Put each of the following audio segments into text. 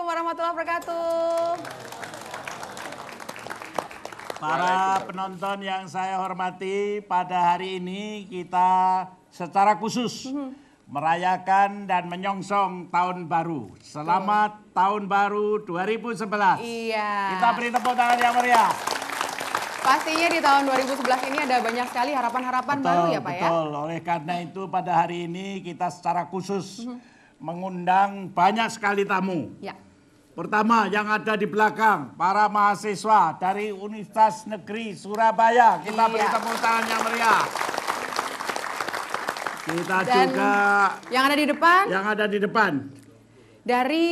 warahmatullahi wabarakatuh. Para penonton yang saya hormati, pada hari ini kita secara khusus merayakan dan menyongsong tahun baru. Selamat tahun baru 2011. Iya. Kita beri tepuk tangan yang meriah. Pastinya di tahun 2011 ini ada banyak sekali harapan-harapan baru ya Pak ya? Betul, oleh karena itu pada hari ini kita secara khusus mengundang banyak sekali tamu. Ya. Pertama yang ada di belakang, para mahasiswa dari Universitas Negeri Surabaya. Kita beri tepuk tangan yang meriah. Kita Dan juga yang ada di depan? Yang ada di depan. Dari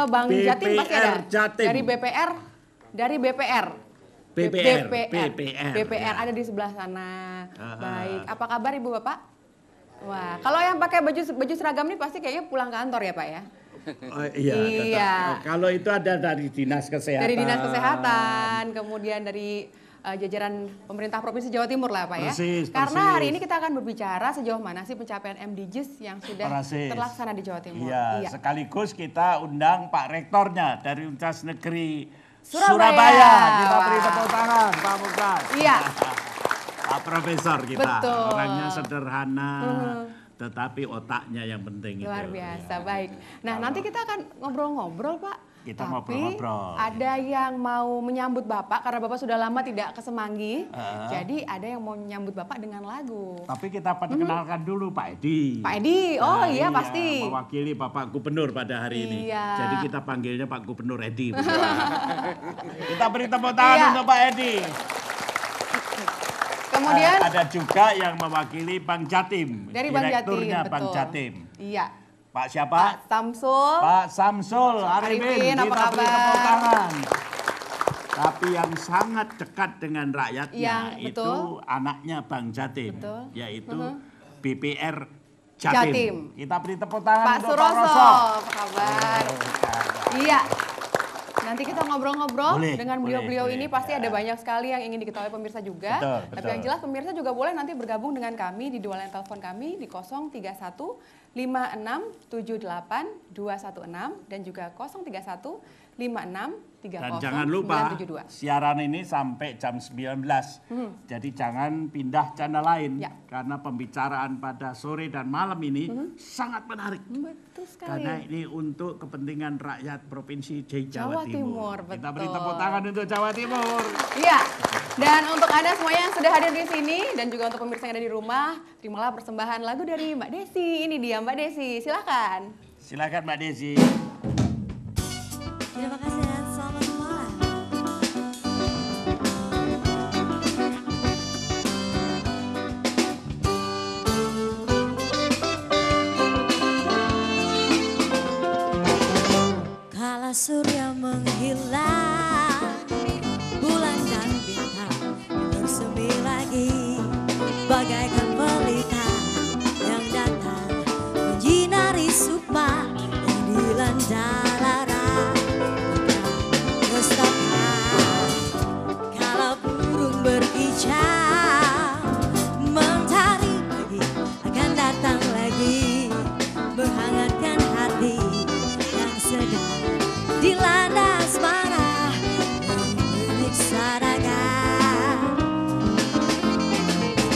Bang Jatim pasti ada? Jatim. Dari BPR? Dari BPR? BPR ada di sebelah sana. Baik, apa kabar Ibu Bapak? Wah, kalau yang pakai baju seragam nih pasti kayaknya pulang kantor ya Pak ya? Oh, iya. Kalau itu ada dari Dinas Kesehatan. Dari Dinas Kesehatan, kemudian dari jajaran pemerintah Provinsi Jawa Timur lah Pak ya. Karena hari ini kita akan berbicara sejauh mana sih pencapaian MDGs yang sudah terlaksana di Jawa Timur. Iya, sekaligus kita undang Pak Rektornya dari Universitas Negeri Surabaya. Kita beri tepuk tangan, Pak Muklas. Iya. Pak Profesor kita, betul. Orangnya sederhana, tetapi otaknya yang penting. Luar biasa, baik. Nah, nanti kita akan ngobrol-ngobrol Pak. Kita Tapi ngobrol-ngobrol. ada yang mau menyambut Bapak karena Bapak sudah lama tidak ke Semanggi. Jadi ada yang mau menyambut Bapak dengan lagu. Tapi kita perkenalkan dulu Pak Edi. Pak Edi, oh iya pasti. Mewakili Bapak Gubernur pada hari ini. Jadi kita panggilnya Pak Gubernur Edi. Kita beri tepuk tangan untuk Pak Edi. Kemudian ada juga yang mewakili Bang Jatim. Dari Bang Jatim, Direkturnya betul. Bang Jatim. Iya. Pak siapa? Pak Samsul. Pak Samsul Arifin, apa kita beri kabar? tepuk tangan. Tapi yang sangat dekat dengan rakyatnya itu anaknya Bang Jatim, yaitu BPR Jatim. Kita beri tepuk tangan Pak untuk Suroso. Pak Roso. Apa kabar? Iya. Nanti kita ngobrol-ngobrol dengan beliau-beliau ini pasti ada banyak sekali yang ingin diketahui pemirsa juga. Tapi yang jelas pemirsa juga boleh nanti bergabung dengan kami di dua line telepon kami di 031 5678 216 dan juga 031 5630 Dan jangan lupa 972. siaran ini sampai jam 19. Jadi jangan pindah channel lain karena pembicaraan pada sore dan malam ini sangat menarik. Betul sekali. Karena ini untuk kepentingan rakyat Provinsi Jawa Timur. Betul. Kita beri tepuk tangan untuk Jawa Timur. Iya. Dan untuk Anda semuanya yang sudah hadir di sini dan juga untuk pemirsa yang ada di rumah, terimalah persembahan lagu dari Mbak Desi. Ini dia Mbak Desi, silakan. Silakan Mbak Desi. Terima kasih dan selamat malam. Kala surya menghilang, bulan dan bintang bersemi lagi, bagaikan pelita yang datang menyinari supa yang dilanda lara. Kalau burung berkicau, mentari pagi akan datang lagi, menghangatkan hati yang sedang dilanda asmara dan menyiksa raga.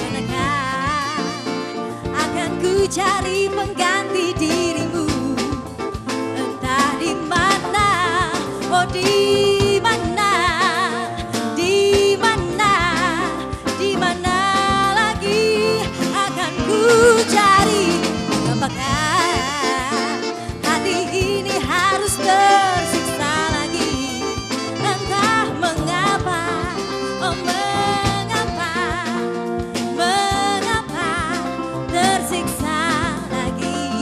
Manakah akan ku cari pengganti dirimu, entah di mana, oh di mana, di mana, di mana lagi akan ku cari. Apakah hati ini harus tersiksa lagi? Entah mengapa, oh mengapa, mengapa tersiksa lagi?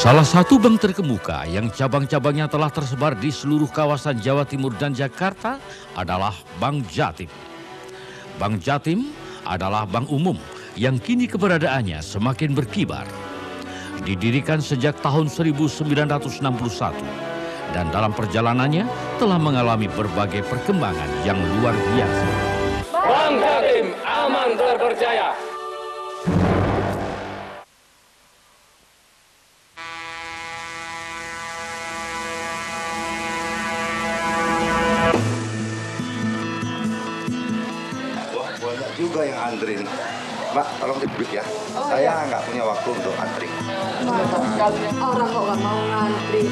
Salah satu bank terkemuka yang cabang-cabangnya telah tersebar di seluruh kawasan Jawa Timur dan Jakarta adalah Bank Jatim. Bank Jatim adalah bank umum yang kini keberadaannya semakin berkibar. Didirikan sejak tahun 1961 dan dalam perjalanannya telah mengalami berbagai perkembangan yang luar biasa. Bank Jatim aman terpercaya. Banyak juga yang antri. Mbak, tolong dibik ya. Saya nggak punya waktu untuk antri. Orang kok nggak mau ngantri.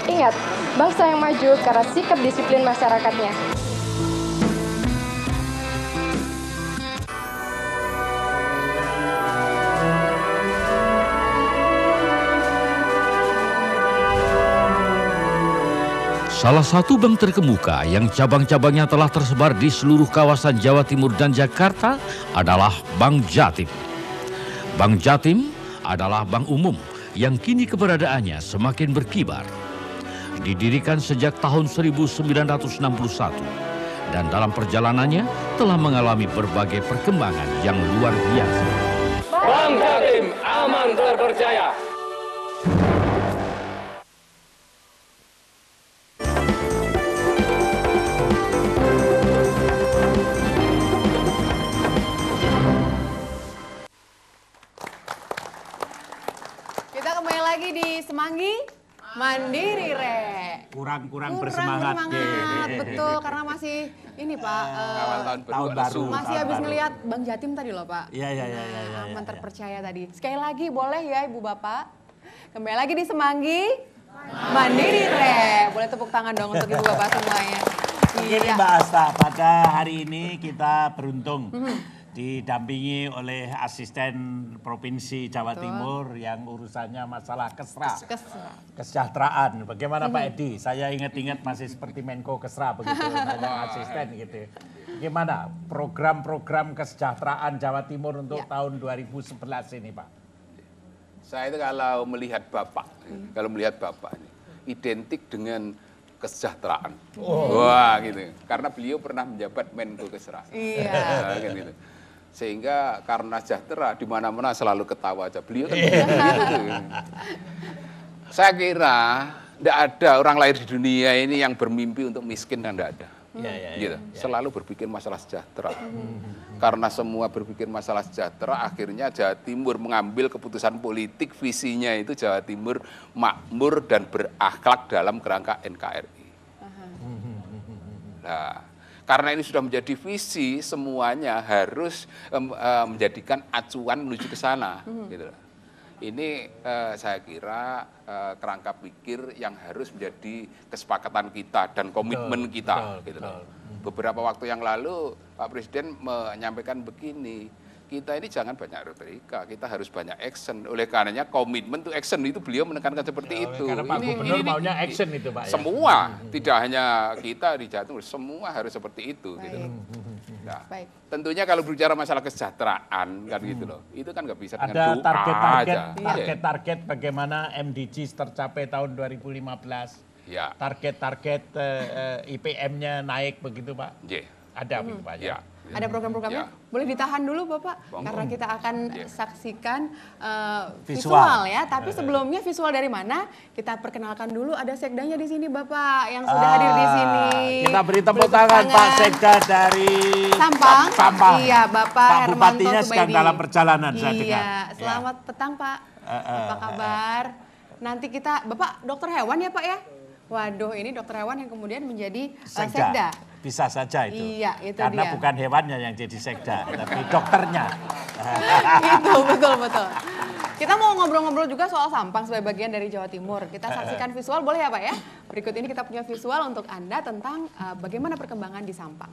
Ingat, bangsa yang maju karena sikap disiplin masyarakatnya. Salah satu bank terkemuka yang cabang-cabangnya telah tersebar di seluruh kawasan Jawa Timur dan Jakarta adalah Bank Jatim. Bank Jatim adalah bank umum yang kini keberadaannya semakin berkibar. Didirikan sejak tahun 1961 dan dalam perjalanannya telah mengalami berbagai perkembangan yang luar biasa. Bank Jatim aman terpercaya. Kita kembali lagi di Semanggi Mandiri Re. Kurang bersemangat. Betul, karena masih ini Pak, Tahun baru. masih habis ngelihat Bank Jatim tadi loh Pak. Iya. Aman terpercaya tadi. Sekali lagi boleh ya Ibu Bapak. Kembali lagi di Semanggi Mandiri Re. Boleh tepuk tangan dong untuk Ibu Bapak semuanya. Ini Mbak Asta, pada hari ini kita beruntung didampingi oleh asisten Provinsi Jawa Timur yang urusannya masalah kesejahteraan. Bagaimana Pak Edi? Saya ingat-ingat masih seperti Menko Kesra begitu, nanya asisten gitu. Bagaimana program-program kesejahteraan Jawa Timur untuk tahun 2011 ini Pak? Saya itu kalau melihat Bapak ini, identik dengan kesejahteraan. Wah gitu. Karena beliau pernah menjabat Menko Kesra. Iya. Gitu. Sehingga karena sejahtera di mana-mana selalu ketawa aja. Beliau kan gitu. Saya kira tidak ada orang lahir di dunia ini yang bermimpi untuk miskin dan tidak ada. Gitu. Selalu berpikir masalah sejahtera. Karena semua berpikir masalah sejahtera, akhirnya Jawa Timur mengambil keputusan politik, visinya itu Jawa Timur makmur dan berakhlak dalam kerangka NKRI. Nah, karena ini sudah menjadi visi, semuanya harus menjadikan acuan menuju ke sana. Gitu. Ini saya kira kerangka pikir yang harus menjadi kesepakatan kita dan komitmen kita. Gitu. Beberapa waktu yang lalu Pak Presiden menyampaikan begini, kita ini jangan banyak retorika, kita harus banyak action. Oleh karenanya komitmen to action itu beliau menekankan seperti itu. Karena Pak Gubernur maunya action itu Pak. Semua, tidak hanya kita di Jawa Timur, semua harus seperti itu. Gitu. Nah, tentunya kalau berbicara masalah kesejahteraan kan gitu loh, itu kan nggak bisa dengan ada doa aja. target bagaimana MDGs tercapai tahun 2015. Ya. Target IPM-nya naik begitu Pak. Ada begitu Pak. Ya. Ada program-programnya? Boleh ditahan dulu Bapak, karena kita akan saksikan visual ya. Tapi sebelumnya visual dari mana? Kita perkenalkan dulu, ada sekdanya di sini Bapak yang sudah hadir di sini. Kita beri tepuk tangan Pak Sekda dari Sampang. Iya, Bapak Pak Hermanto Bupatinya sedang Subaidi. dalam perjalanan saya dengar. Iya, selamat petang Pak. Apa kabar? Nanti kita, Bapak dokter hewan ya Pak ya? Waduh, ini dokter hewan yang kemudian menjadi sekda. Bisa saja itu. Iya, itu karena dia. bukan hewannya yang jadi sekda, tapi dokternya. Itu betul. Kita mau ngobrol-ngobrol juga soal Sampang sebagai bagian dari Jawa Timur. Kita saksikan visual, boleh ya Pak ya? Berikut ini kita punya visual untuk Anda tentang bagaimana perkembangan di Sampang.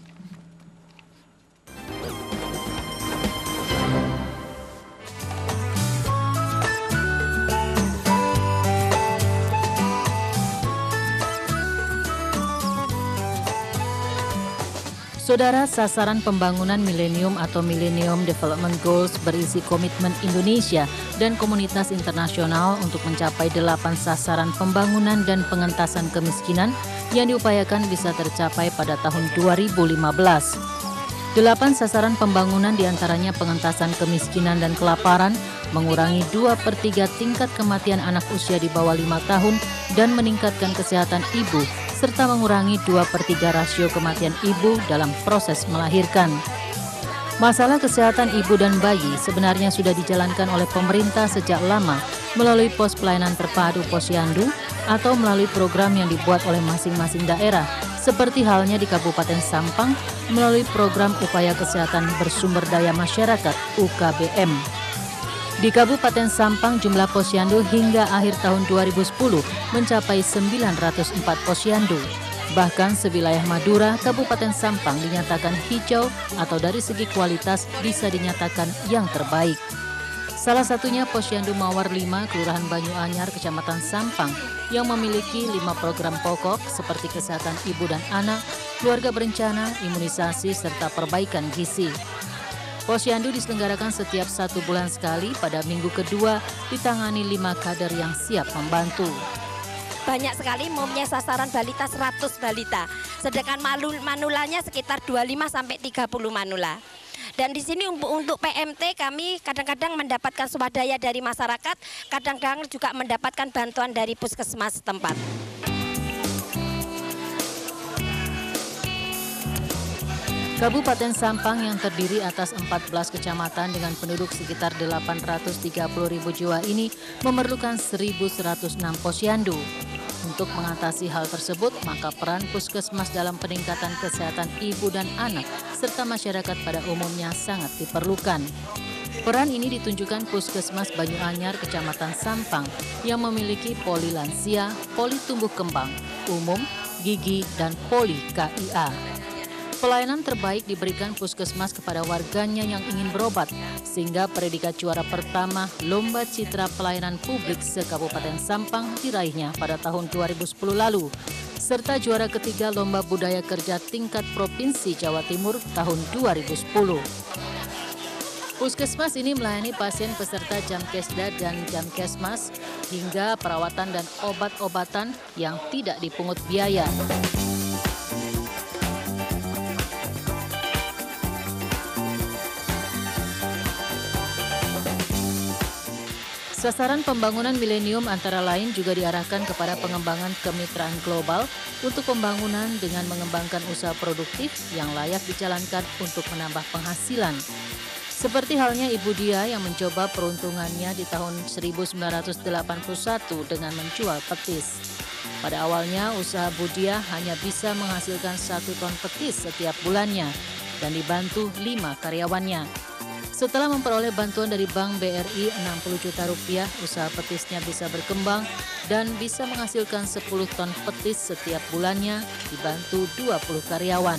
Saudara, sasaran pembangunan milenium atau Millennium Development Goals berisi komitmen Indonesia dan komunitas internasional untuk mencapai 8 sasaran pembangunan dan pengentasan kemiskinan yang diupayakan bisa tercapai pada tahun 2015. 8 sasaran pembangunan diantaranya pengentasan kemiskinan dan kelaparan, mengurangi 2/3 tingkat kematian anak usia di bawah 5 tahun, dan meningkatkan kesehatan ibu, serta mengurangi 2/3 rasio kematian ibu dalam proses melahirkan. Masalah kesehatan ibu dan bayi sebenarnya sudah dijalankan oleh pemerintah sejak lama melalui pos pelayanan terpadu Posyandu atau melalui program yang dibuat oleh masing-masing daerah, seperti halnya di Kabupaten Sampang melalui program Upaya Kesehatan Bersumber Daya Masyarakat UKBM. Di Kabupaten Sampang jumlah posyandu hingga akhir tahun 2010 mencapai 904 posyandu. Bahkan sewilayah Madura, Kabupaten Sampang dinyatakan hijau atau dari segi kualitas bisa dinyatakan yang terbaik. Salah satunya Posyandu Mawar 5, Kelurahan Banyuanyar, Kecamatan Sampang, yang memiliki 5 program pokok seperti kesehatan ibu dan anak, keluarga berencana, imunisasi, serta perbaikan gizi. Posyandu diselenggarakan setiap 1 bulan sekali, pada minggu kedua ditangani 5 kader yang siap membantu. Banyak sekali mempunyai sasaran balita 100 balita, sedangkan manulanya sekitar 25-30 manula. Dan di sini untuk PMT kami kadang-kadang mendapatkan swadaya dari masyarakat, kadang-kadang juga mendapatkan bantuan dari puskesmas setempat. Kabupaten Sampang yang terdiri atas 14 kecamatan dengan penduduk sekitar 830.000 jiwa ini memerlukan 1.106 posyandu. Untuk mengatasi hal tersebut, maka peran puskesmas dalam peningkatan kesehatan ibu dan anak serta masyarakat pada umumnya sangat diperlukan. Peran ini ditunjukkan Puskesmas Banyuanyar, Kecamatan Sampang yang memiliki poli lansia, poli tumbuh kembang, umum, gigi, dan poli KIA. Pelayanan terbaik diberikan puskesmas kepada warganya yang ingin berobat, sehingga predikat juara pertama Lomba Citra Pelayanan Publik se-Kabupaten Sampang diraihnya pada tahun 2010 lalu, serta juara ketiga Lomba Budaya Kerja tingkat Provinsi Jawa Timur tahun 2010. Puskesmas ini melayani pasien peserta Jamkesda dan Jamkesmas hingga perawatan dan obat-obatan yang tidak dipungut biaya. Sasaran pembangunan milenium antara lain juga diarahkan kepada pengembangan kemitraan global untuk pembangunan dengan mengembangkan usaha produktif yang layak dijalankan untuk menambah penghasilan. Seperti halnya Ibu Dia yang mencoba peruntungannya di tahun 1981 dengan menjual petis. Pada awalnya usaha Bu Dia hanya bisa menghasilkan 1 ton petis setiap bulannya dan dibantu 5 karyawannya. Setelah memperoleh bantuan dari Bank BRI 60 juta rupiah, usaha petisnya bisa berkembang dan bisa menghasilkan 10 ton petis setiap bulannya dibantu 20 karyawan.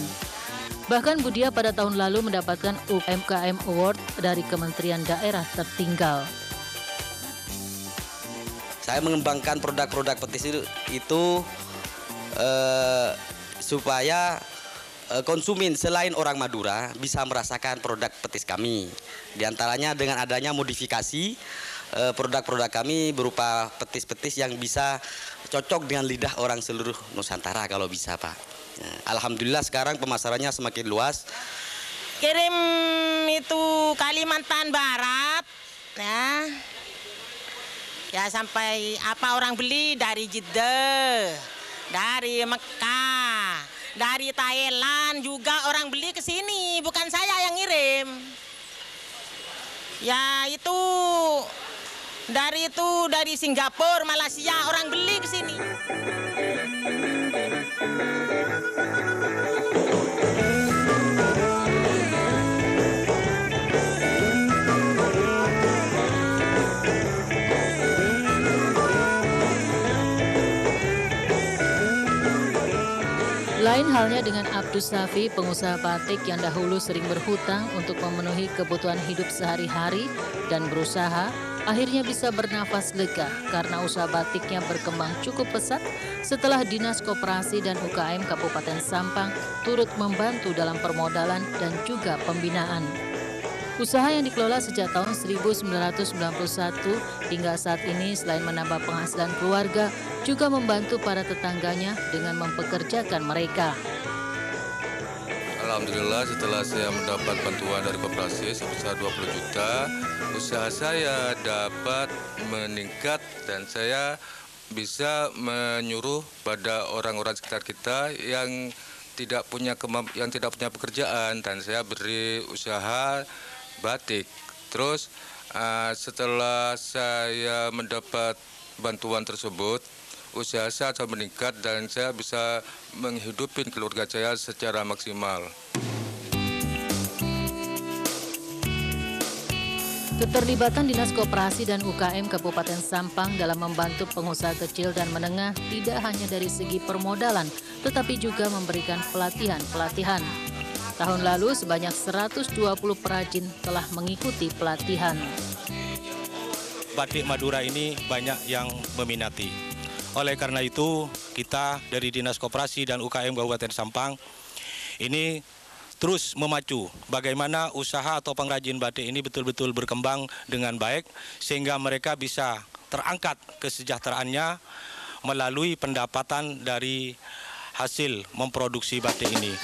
Bahkan Budia pada tahun lalu mendapatkan UMKM Award dari Kementerian Daerah Tertinggal. Saya mengembangkan produk-produk petis itu supaya konsumen selain orang Madura bisa merasakan produk petis kami. Di antaranya dengan adanya modifikasi produk-produk kami berupa petis-petis yang bisa cocok dengan lidah orang seluruh Nusantara kalau bisa, Pak. Alhamdulillah sekarang pemasarannya semakin luas. Kirim itu Kalimantan Barat, ya sampai apa orang beli dari Jeddah, dari Mekah, dari Thailand juga orang beli ke sini, bukan saya yang ngirim. Ya itu dari Singapura, Malaysia orang beli ke sini. Lain halnya dengan Abdus Safi, pengusaha batik yang dahulu sering berhutang untuk memenuhi kebutuhan hidup sehari-hari dan berusaha akhirnya bisa bernafas lega karena usaha batiknya berkembang cukup pesat setelah Dinas Koperasi dan UKM Kabupaten Sampang turut membantu dalam permodalan dan juga pembinaan. Usaha yang dikelola sejak tahun 1991 hingga saat ini selain menambah penghasilan keluarga, juga membantu para tetangganya dengan mempekerjakan mereka. Alhamdulillah setelah saya mendapat bantuan dari koperasi sebesar 20 juta, usaha saya dapat meningkat dan saya bisa menyuruh pada orang-orang sekitar kita yang tidak punya pekerjaan, dan saya beri usaha batik. Terus setelah saya mendapat bantuan tersebut, usaha saya akan meningkat dan saya bisa menghidupi keluarga saya secara maksimal. Keterlibatan Dinas Koperasi dan UKM Kabupaten Sampang dalam membantu pengusaha kecil dan menengah tidak hanya dari segi permodalan, tetapi juga memberikan pelatihan-pelatihan. Tahun lalu sebanyak 120 perajin telah mengikuti pelatihan. Batik Madura ini banyak yang meminati. Oleh karena itu, kita dari Dinas Koperasi dan UKM Kabupaten Sampang ini terus memacu bagaimana usaha atau pengrajin batik ini betul-betul berkembang dengan baik sehingga mereka bisa terangkat kesejahteraannya melalui pendapatan dari hasil memproduksi batik ini.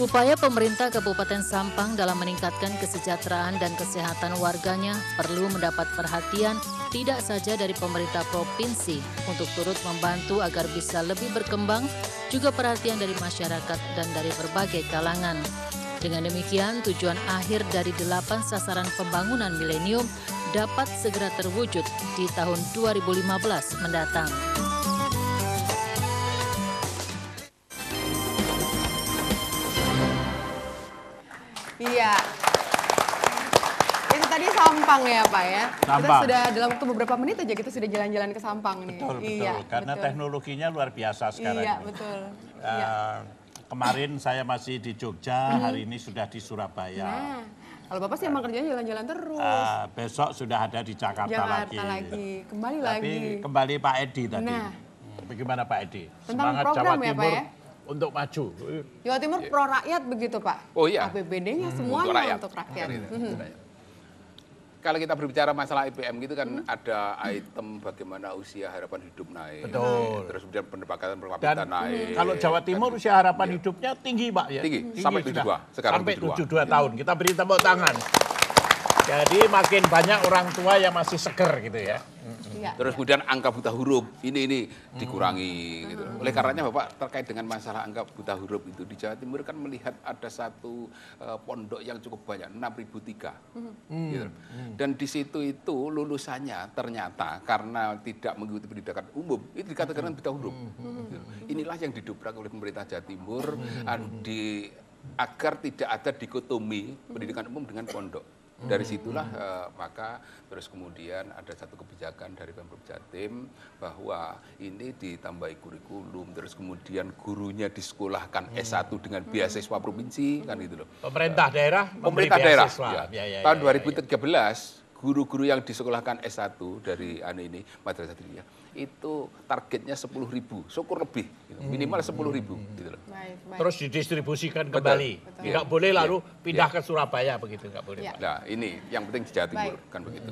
Upaya pemerintah Kabupaten Sampang dalam meningkatkan kesejahteraan dan kesehatan warganya perlu mendapat perhatian tidak saja dari pemerintah provinsi untuk turut membantu agar bisa lebih berkembang, juga perhatian dari masyarakat dan dari berbagai kalangan. Dengan demikian, tujuan akhir dari 8 sasaran pembangunan milenium dapat segera terwujud di tahun 2015 mendatang. Iya. Itu tadi Sampang ya Pak ya? Sampang. Kita sudah dalam waktu beberapa menit aja kita sudah jalan-jalan ke Sampang nih. Betul, iya, karena betul. teknologinya luar biasa sekarang. Iya, betul. Kemarin saya masih di Jogja, hari ini sudah di Surabaya. Nah, kalau Bapak sih emang kerjanya jalan-jalan terus. Besok sudah ada di Jakarta lagi. Kembali Tapi lagi. kembali Pak Edi tadi. Nah. Bagaimana Pak Edi? Tentang Semangat program Jawa ya, Timur Pak ya? untuk maju. Jawa Timur pro rakyat begitu Pak? Oh iya. APBD-nya semuanya untuk rakyat. Kalau kita berbicara masalah IPM gitu kan ada item bagaimana usia harapan hidup naik. Betul. Terus kemudian pendapatan per kapita naik. Kalau Jawa Timur usia harapan hidupnya tinggi Pak ya? Tinggi sampai 72. Sekarang sampai 72 tahun. Kita beri tepuk tangan. Jadi makin banyak orang tua yang masih seger gitu ya. Terus kemudian angka buta huruf ini dikurangi gitu. Oleh karenanya Bapak terkait dengan masalah angka buta huruf itu di Jawa Timur kan melihat ada satu pondok yang cukup banyak 6.003 gitu. Dan di situ itu lulusannya ternyata karena tidak mengikuti pendidikan umum itu dikatakan buta huruf. Inilah yang didobrak oleh pemerintah Jawa Timur agar tidak ada dikotomi pendidikan umum dengan pondok. Dari situlah maka terus kemudian ada satu kebijakan dari Pemprov Jatim bahwa ini ditambahi kurikulum, terus kemudian gurunya disekolahkan S1 dengan beasiswa provinsi kan gitu loh. Pemerintah daerah Pemerintah daerah. Ya. Tahun 2013 guru-guru yang disekolahkan S1 dari ini Madrasah Diniyah itu targetnya 10.000, syukur lebih, gitu. Minimal 10.000 gitu loh. Terus didistribusikan kembali. Tidak boleh lalu pindah ke Surabaya begitu, nggak boleh. Nah ini yang penting di Jawa Timur kan begitu.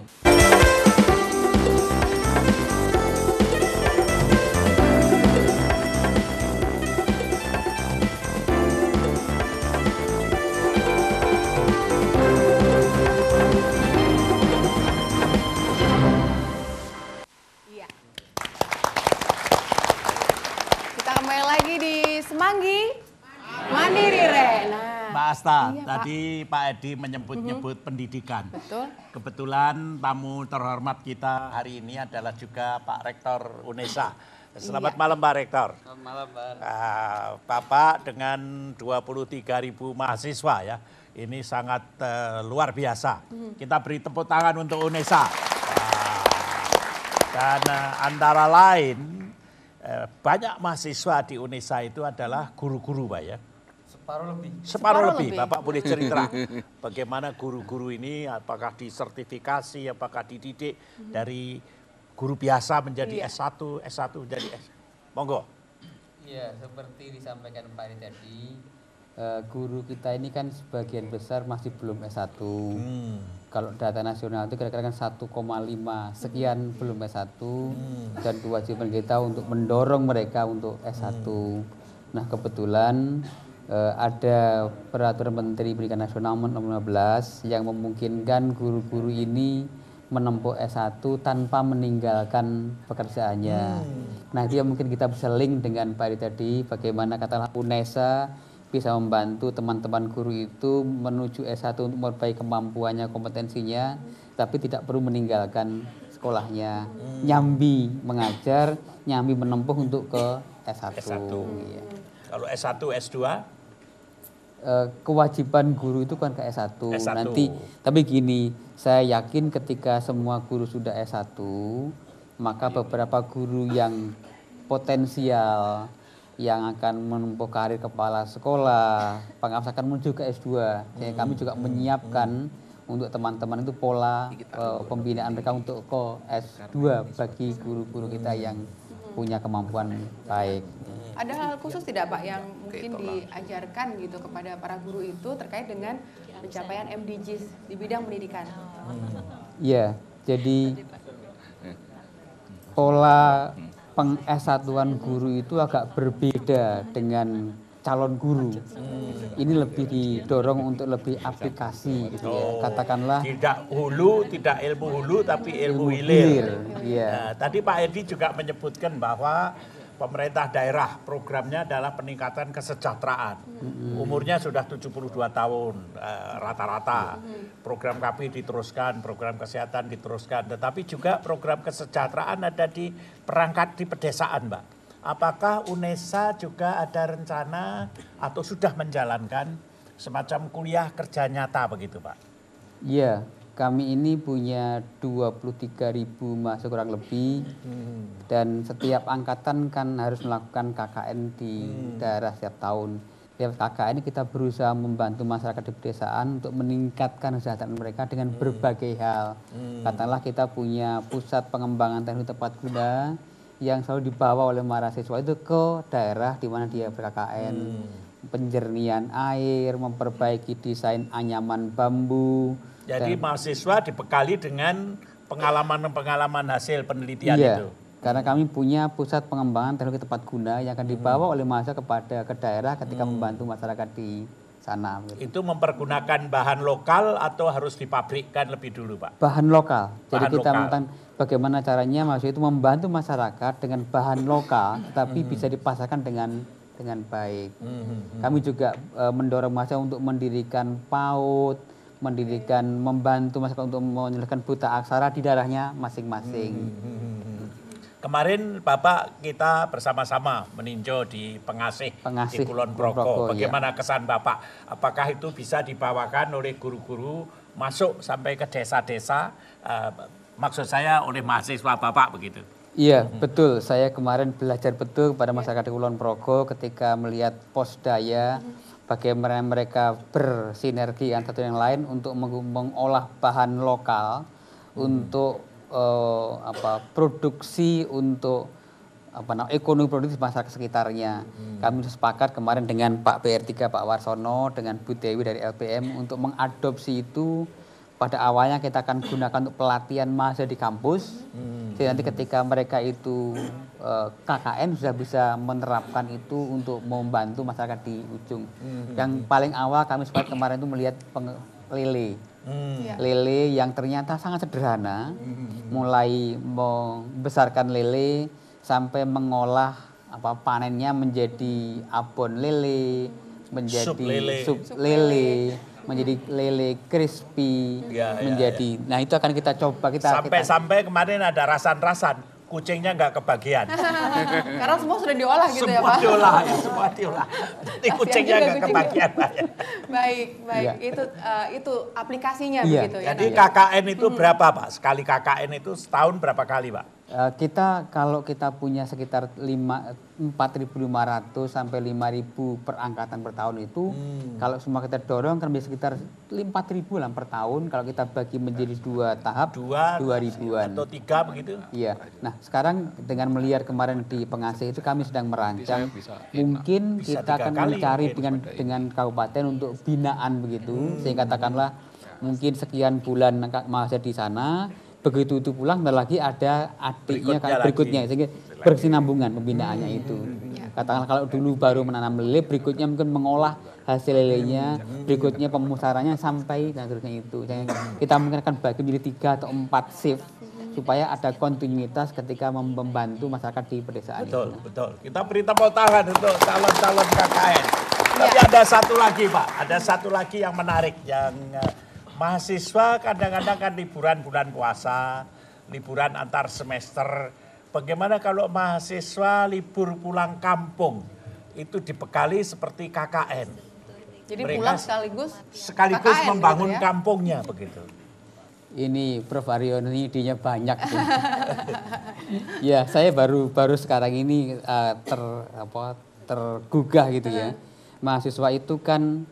Semanggi Mandiri Re. Nah, Mbak Asta, iya, tadi Pak Edi menyebut-nyebut pendidikan. Betul. Kebetulan tamu terhormat kita hari ini adalah juga Pak Rektor UNESA. Selamat malam Pak Rektor. Selamat malam Pak. Bapak dengan 23.000 mahasiswa ya, ini sangat luar biasa. Kita beri tepuk tangan untuk UNESA. Dan antara lain banyak mahasiswa di UNESA itu adalah guru-guru Pak ya. Separuh lebih. Bapak boleh cerita bagaimana guru-guru ini apakah disertifikasi, apakah dididik dari guru biasa menjadi S1 menjadi S. Monggo. Iya, seperti disampaikan Pak Edi tadi, guru kita ini kan sebagian besar masih belum S1. Kalau data nasional itu kira-kira kan 1,5 sekian belum S1 dan kewajiban kita untuk mendorong mereka untuk S1. Nah, kebetulan ada peraturan Menteri Pendidikan Nasional nomor 15 yang memungkinkan guru-guru ini menempuh S1 tanpa meninggalkan pekerjaannya. Nah, dia mungkin kita bisa link dengan Pak Edi tadi, bagaimana katakanlah UNESA bisa membantu teman-teman guru itu menuju S1 untuk memperbaiki kemampuannya, kompetensinya, tapi tidak perlu meninggalkan sekolahnya. Nyambi mengajar, nyambi menempuh untuk ke S1. Iya. Kalau S1, S2? Kewajiban guru itu kan ke S1. Nanti, tapi gini, saya yakin ketika semua guru sudah S1, maka beberapa guru yang potensial, yang akan menempuh karir kepala sekolah, pengawas akan menuju ke S2. Jadi kami juga menyiapkan untuk teman-teman itu pola pembinaan mereka untuk ke S2 bagi guru-guru kita yang punya kemampuan baik. Ada hal khusus tidak Pak yang mungkin diajarkan gitu kepada para guru itu terkait dengan pencapaian MDGs di bidang pendidikan? Iya, jadi pola peng-S1-an guru itu agak berbeda dengan calon guru. Ini lebih didorong untuk lebih aplikasi gitu ya. Katakanlah tidak hulu, tidak ilmu hulu tapi ilmu hilir. Iya. Nah, tadi Pak Edi juga menyebutkan bahwa pemerintah daerah programnya adalah peningkatan kesejahteraan. Umurnya sudah 72 tahun rata-rata. Program KP diteruskan, program kesehatan diteruskan, tetapi juga program kesejahteraan ada di perangkat di pedesaan, Mbak. Apakah UNESA juga ada rencana atau sudah menjalankan semacam kuliah kerja nyata begitu, Pak? Iya, kami ini punya 23.000 mahasiswa kurang lebih dan setiap angkatan kan harus melakukan KKN di daerah setiap tahun. Setiap KKN kita berusaha membantu masyarakat di pedesaan untuk meningkatkan kesejahteraan mereka dengan berbagai hal. Katakanlah kita punya pusat pengembangan teknologi tepat guna yang selalu dibawa oleh mahasiswa itu ke daerah di mana dia ber-KKN. Penjernihan air, memperbaiki desain anyaman bambu. Jadi mahasiswa dibekali dengan pengalaman-pengalaman hasil penelitian itu. Karena kami punya pusat pengembangan teknologi tepat guna yang akan dibawa oleh mahasiswa ke daerah ketika membantu masyarakat di sana. Itu mempergunakan bahan lokal atau harus dipabrikkan lebih dulu, Pak? Bahan lokal. Jadi kita mengatakan bagaimana caranya mahasiswa itu membantu masyarakat dengan bahan lokal, tapi bisa dipasarkan dengan baik. Kami juga mendorong mahasiswa untuk mendirikan PAUD, membantu masyarakat untuk menyelesaikan buta aksara di daerahnya masing-masing. Kemarin Bapak kita bersama-sama meninjau di Pengasih di Kulon Progo. Bagaimana kesan Bapak? Apakah itu bisa dibawakan oleh guru-guru masuk sampai ke desa-desa? Maksud saya oleh mahasiswa Bapak begitu. Iya, betul. Saya kemarin belajar betul kepada masyarakat di Kulon Progo ketika melihat Posdaya, bagaimana mereka bersinergi antara satu yang lain untuk mengolah bahan lokal untuk produksi untuk ekonomi produktif masyarakat sekitarnya. Kami sepakat kemarin dengan Pak PR3 Pak Warsono dengan Bu Dewi dari LPM untuk mengadopsi itu. Pada awalnya kita akan gunakan untuk pelatihan mahasiswa di kampus. Jadi nanti ketika mereka itu KKN sudah bisa menerapkan itu untuk membantu masyarakat di ujung. Yang paling awal kami sepakat kemarin itu melihat lele. Lele yang ternyata sangat sederhana, mulai membesarkan lele sampai mengolah panennya menjadi abon lele, menjadi sup lele, menjadi lele crispy, menjadi. Nah itu akan kita coba sampai kemarin ada rasan-rasan. Kucingnya nggak kebagian. Karena semua sudah diolah gitu ya Pak? Semua diolah. Jadi kucingnya nggak kebagian. Baik. Ya. Itu aplikasinya begitu ya. Jadi KKN itu berapa Pak? Sekali KKN itu setahun berapa kali Pak? Kalau kita punya sekitar 4.500 sampai 5.000 per angkatan per tahun itu, kalau semua kita dorong kan bisa sekitar 4.000 lah per tahun. Kalau kita bagi menjadi 2 tahap, 2.000-an. Atau 3 begitu? Iya. Nah sekarang dengan melihat kemarin di Pengasih itu kami sedang merancang, mungkin kita akan mencari dengan kabupaten untuk binaan begitu, sehingga katakanlah mungkin sekian bulan mahasiswa di sana. Begitu itu pulang, lagi ada adiknya berikutnya, sehingga berkesinambungan pembinaannya itu. Katakanlah kalau dulu baru menanam lele, berikutnya mungkin mengolah hasil lelenya, berikutnya pemusarannya sampai dan seterusnya itu. Kita mungkin akan bagi menjadi 3 atau 4 shift supaya ada kontinuitas ketika membantu masyarakat di pedesaan. Betul, betul. Kita beri tepuk tangan untuk calon-calon KKN. Tapi ada satu lagi Pak, ada satu lagi yang menarik yang mahasiswa kadang-kadang kan liburan bulan puasa, liburan antar semester. Bagaimana kalau mahasiswa libur pulang kampung? Itu dibekali seperti KKN. Jadi mereka pulang sekaligus KKN membangun gitu ya? kampungnya begitu. Ini Prof. Haryono ini idenya banyak. Ya, saya baru sekarang ini tergugah gitu ya. Mahasiswa itu kan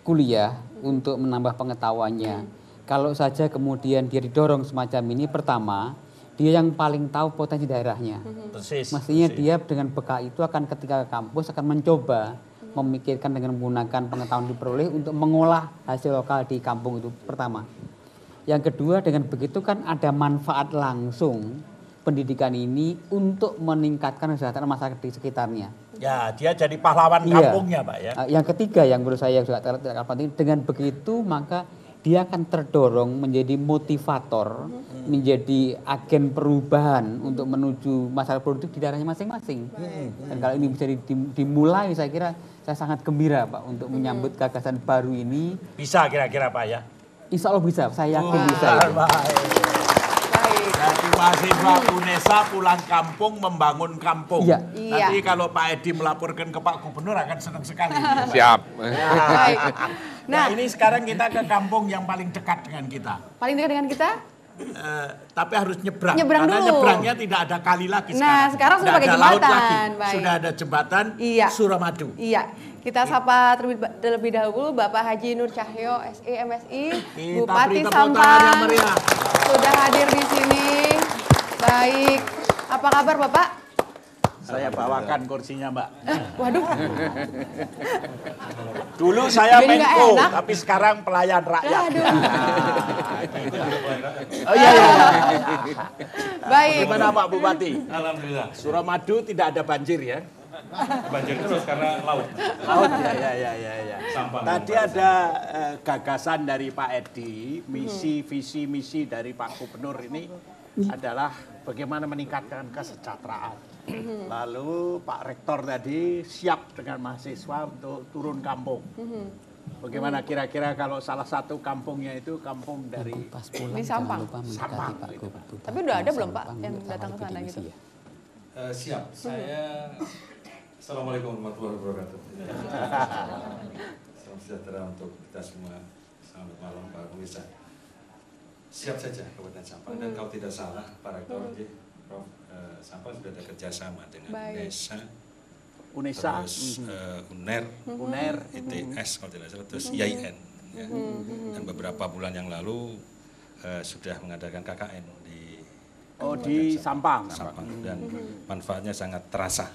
kuliah untuk menambah pengetahuannya. Kalau saja kemudian dia didorong semacam ini, pertama dia yang paling tahu potensi daerahnya. Mestinya dia dengan bekal itu akan ketika ke kampus akan mencoba memikirkan dengan menggunakan pengetahuan diperoleh untuk mengolah hasil lokal di kampung itu pertama. Yang kedua, dengan begitu kan ada manfaat langsung pendidikan ini untuk meningkatkan kesejahteraan masyarakat di sekitarnya. Ya, dia jadi pahlawan kampungnya, Pak ya. Yang ketiga yang menurut saya juga tidak penting, dengan begitu maka dia akan terdorong menjadi motivator, menjadi agen perubahan untuk menuju masyarakat produktif di daerahnya masing-masing. Dan kalau ini bisa dimulai, saya kira saya sangat gembira Pak untuk menyambut gagasan baru ini. Bisa kira-kira Pak ya? Insya Allah bisa, saya yakin bisa. Jadi mahasiswa UNESA pulang kampung membangun kampung. Iya. Nanti kalau Pak Edi melaporkan ke Pak Gubernur akan senang sekali. Siap. Baik. Nah ini sekarang kita ke kampung yang paling dekat dengan kita. Paling dekat dengan kita? Tapi harus nyebrang. Karena dulu. Nyebrangnya tidak ada kali lagi sekarang. Nah sekarang sudah pakai jembatan. Sudah ada jembatan Suramadu. Iya. Kita sapa terlebih dahulu Bapak Haji Nur Cahyo, SE, MSI, Bupati Sampang, sudah hadir di sini. Baik, apa kabar Bapak? Saya bawakan kursinya Mbak. Waduh. Dulu saya Menko, tapi sekarang pelayan rakyat. Aduh. Oh iya. Baik. Gimana Pak Bupati? Alhamdulillah. Suramadu tidak ada banjir ya? Banjir terus karena laut. Laut ya. Tadi ada gagasan dari Pak Edi, visi misi dari Pak Gubernur ini adalah bagaimana meningkatkan kesejahteraan. Lalu Pak Rektor tadi siap dengan mahasiswa untuk turun kampung. Bagaimana kira-kira kalau salah satu kampungnya itu kampung dari di Sampang. Sampang. Tapi udah ada belum Pak yang datang ke sana gitu? Siap. Saya Assalamualaikum warahmatullahi wabarakatuh. Salam sejahtera untuk kita semua. Selamat malam Pak Pemirsa. Siap saja Kabupaten Sampang dan kalau tidak salah Pak Rektor, Prof. Sampang sudah ada kerjasama dengan UNESA, terus UNER, ETS kalau tidak salah, terus IAIN. Ya. Dan beberapa bulan yang lalu sudah mengadakan KKN di Sampang. Dan manfaatnya sangat terasa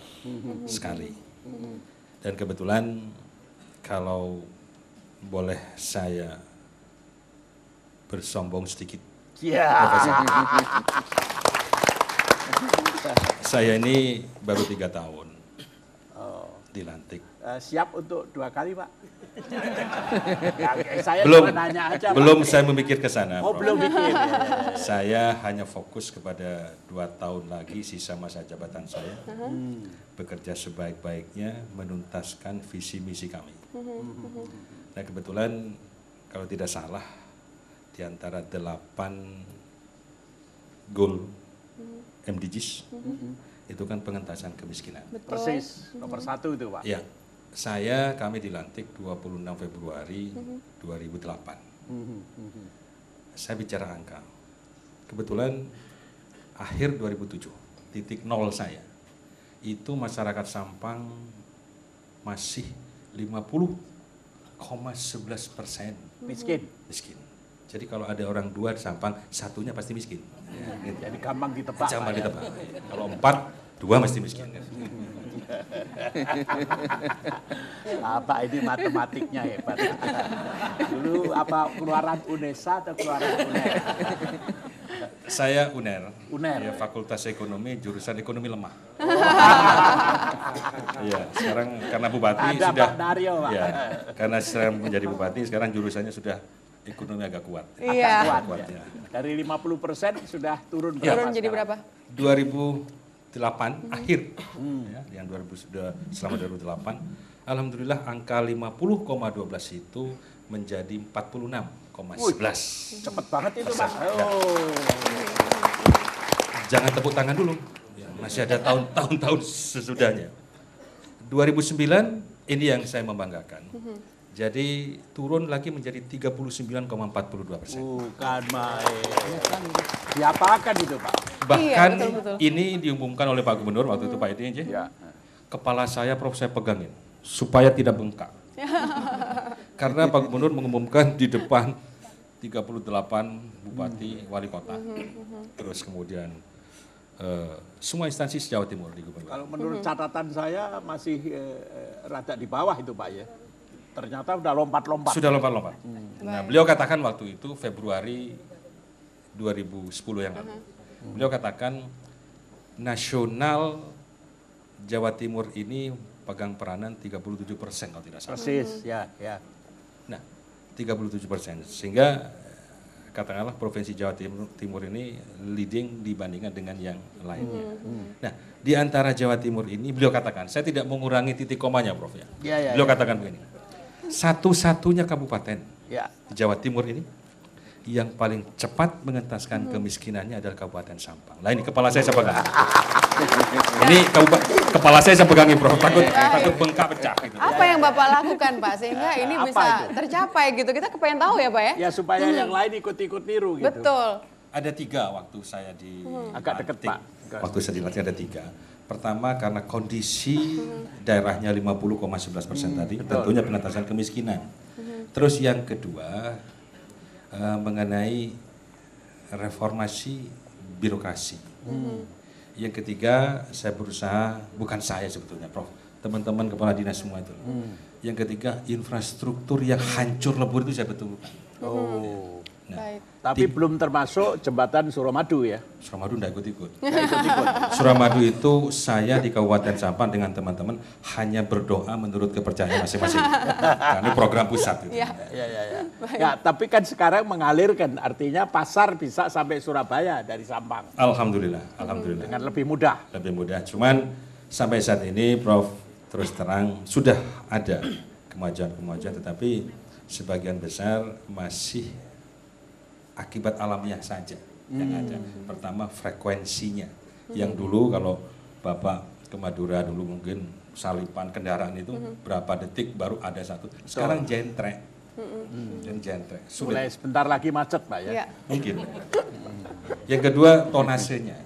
sekali. Dan kebetulan kalau boleh saya bersombong sedikit, saya ini baru 3 tahun dilantik. Siap untuk 2 kali Pak? Belum saya memikir ke sana. Belum mikir. Saya hanya fokus kepada 2 tahun lagi sisa masa jabatan saya, bekerja sebaik-baiknya menuntaskan visi misi kami. Nah kebetulan kalau tidak salah di antara 8 goal MDGs itu kan pengentasan kemiskinan. Persis, nomor 1 itu Pak. Ya. Kami dilantik 26 Februari 2008. Saya bicara angka. Kebetulan akhir 2007, titik nol saya, itu masyarakat Sampang masih 50,11% Miskin. Jadi kalau ada orang 2 di Sampang, satunya pasti miskin. Ya, gitu. Jadi gampang ditebak. Gampang ditebak. Kalau 4, 2 mesti miskin. Apa ini matematiknya hebat. Dulu apa keluaran UNESA atau keluaran UNER? Saya UNER. UNER. Ya, Fakultas Ekonomi, jurusan Ekonomi Lemah. Iya, sekarang karena bupati ada sudah. Pak Daryo, Pak. Ya, karena saya menjadi bupati, sekarang jurusannya sudah ekonomi agak kuat. Iya. Agak kuat ya. Dari 50% sudah turun berapa? Turun jadi berapa? 2008 akhir, ya, yang 2000 sudah selama 2008, alhamdulillah angka 50,12 itu menjadi 46,11. Cepet banget itu Pak. Ya. Jangan tepuk tangan dulu, ya, masih ada tahun-tahun sesudahnya. 2009 ini yang saya membanggakan. Jadi turun lagi menjadi 39,42%. Bukan main. Diapakan itu Pak? Bahkan Iya, betul. ini diumumkan oleh Pak Gubernur waktu itu Pak Edi, kepala saya Prof saya pegangin supaya tidak bengkak. Karena Pak Gubernur mengumumkan di depan 38 bupati wali kota. Terus kemudian semua instansi Jawa Timur di Gubernur. Kalau menurut catatan saya masih rada di bawah itu Pak ya. Ternyata udah lompat-lompat. Sudah lompat-lompat. Nah, beliau katakan waktu itu Februari 2010 yang lalu. Beliau katakan nasional Jawa Timur ini pegang peranan 37% kalau tidak salah. Persis, ya. Nah, 37%. Sehingga katakanlah Provinsi Jawa Timur ini leading dibandingkan dengan yang lainnya. Nah, di antara Jawa Timur ini beliau katakan, saya tidak mengurangi titik komanya Prof ya. Beliau katakan begini, satu-satunya kabupaten di Jawa Timur ini yang paling cepat mengentaskan kemiskinannya adalah Kabupaten Sampang. Nah ini kepala saya pegang. Ini kepala saya pegangi Prof, takut bengkak pecah. Gitu. Apa yang Bapak lakukan Pak sehingga ini bisa tercapai gitu? Kita kepengen tahu ya Pak ya? Ya supaya yang lain ikut-ikut niru gitu. Betul. Ada 3 waktu saya di agak dekat Pak. Waktu saya dilatih ada 3. Pertama karena kondisi daerahnya 50,11% tadi, tentunya pengentasan kemiskinan. Terus yang kedua mengenai reformasi birokrasi. Yang ketiga saya berusaha, bukan saya sebetulnya Prof, teman-teman kepala dinas semua itu. Yang ketiga infrastruktur yang hancur lebur itu saya betulkan. Nah, tapi belum termasuk jembatan Suramadu ya? Suramadu tidak ikut-ikut. Suramadu itu saya di Kabupaten Sampang dengan teman-teman hanya berdoa menurut kepercayaan masing-masing. Karena program pusat. Gitu. Ya, tapi kan sekarang mengalirkan, artinya pasar bisa sampai Surabaya dari Sampang. Alhamdulillah. Dengan lebih mudah. Lebih mudah. Cuman sampai saat ini Prof terus terang sudah ada kemajuan-kemajuan, tetapi sebagian besar masih akibat alamiah saja yang ada. Pertama frekuensinya, yang dulu kalau Bapak ke Madura dulu mungkin salipan kendaraan itu berapa detik baru ada satu. Sekarang jentrek, Mulai sebentar lagi macet Pak ya? Mungkin. Yang kedua tonasenya.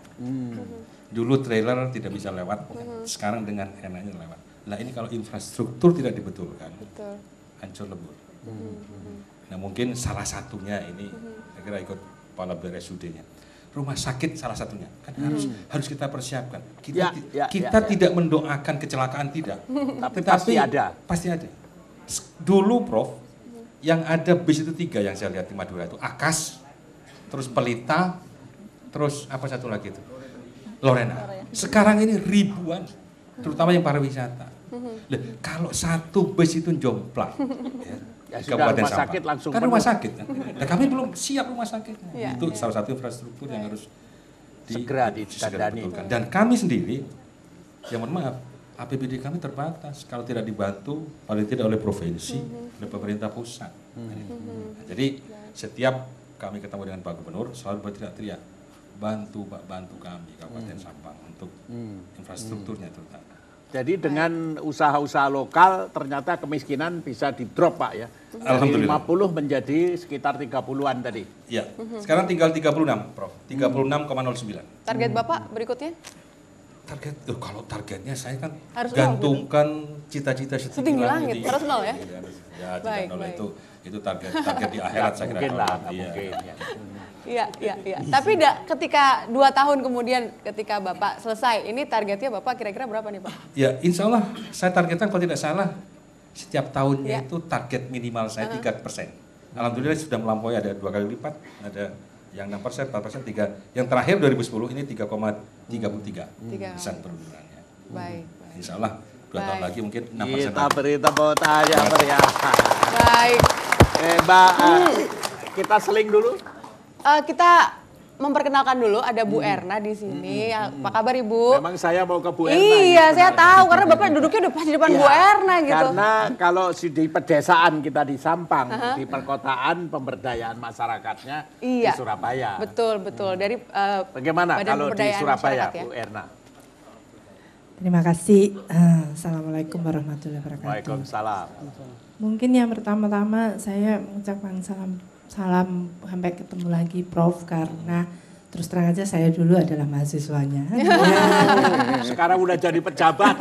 Dulu trailer tidak bisa lewat, sekarang dengan enaknya lewat. Nah ini kalau infrastruktur tidak dibetulkan, hancur lebur. Nah mungkin salah satunya ini, saya kira ikut kepala BRSUD-nya. Rumah sakit salah satunya, kan harus kita persiapkan. Kita tidak mendoakan kecelakaan, tidak. Tapi pasti ada. Pasti ada. Dulu Prof, yang ada bis itu 3 yang saya lihat di Madura itu, Akas, terus Pelita, terus apa satu lagi itu? Lorena. Sekarang ini ribuan, terutama yang pariwisata. Kalau satu bus itu jomplang, ya sudah rumah sakit langsung kan rumah sakit kan. Nah, kami belum siap rumah sakitnya. Itu salah satu infrastruktur yang harus segera ditandani. Dan kami sendiri, ya mohon maaf, APBD kami terbatas. Kalau tidak dibantu, paling tidak oleh provinsi, oleh pemerintah pusat. Nah, jadi setiap kami ketemu dengan Pak Gubernur selalu berteriak-teriak, bantu Pak, bantu kami Kabupaten Sampang untuk infrastrukturnya terutama. Jadi dengan usaha-usaha lokal ternyata kemiskinan bisa di-drop Pak ya. Dari Alhamdulillah. 50 menjadi sekitar 30-an tadi. Ya, sekarang tinggal 36 Prof, 36,09. Target Bapak berikutnya? Target, kalau targetnya saya kan Harus gantungkan cita-cita setinggi langit, harus nol ya? Ya, Baik, tidak nol baik. itu target di akhirat saya kira. Mungkin lah, Iya. mungkin ya. Iya. Tapi ketika 2 tahun kemudian ketika Bapak selesai, ini targetnya Bapak kira-kira berapa nih Pak? Ya, insya Allah saya targetkan kalau tidak salah setiap tahunnya itu target minimal saya 3%. Alhamdulillah sudah melampaui, ada 2 kali lipat, ada yang 6%, 4%, 3. Yang terakhir 2010 ini 3,33% perbulannya. Baik. Insya Allah 2 tahun lagi mungkin 6%. Kita beri tepuk tangan yang meriah. Baik. Mbak, kita seling dulu. Kita memperkenalkan dulu ada Bu Erna di sini. Apa kabar Ibu? Memang saya mau ke Bu Erna. Iya, saya tahu karena Bapak duduknya udah pas di depan Bu Erna gitu. Karena kalau di pedesaan kita di Sampang, di perkotaan pemberdayaan masyarakatnya di Surabaya. Betul. Dari bagaimana Badan kalau di Pemberdayaan Surabaya, Masyarakat, ya? Bu Erna? Terima kasih. Assalamualaikum warahmatullahi wabarakatuh. Waalaikumsalam. Mungkin yang pertama-tama saya mengucapkan salam sampai ketemu lagi Prof, karena terus terang aja saya dulu adalah mahasiswanya. Sekarang udah jadi pejabat,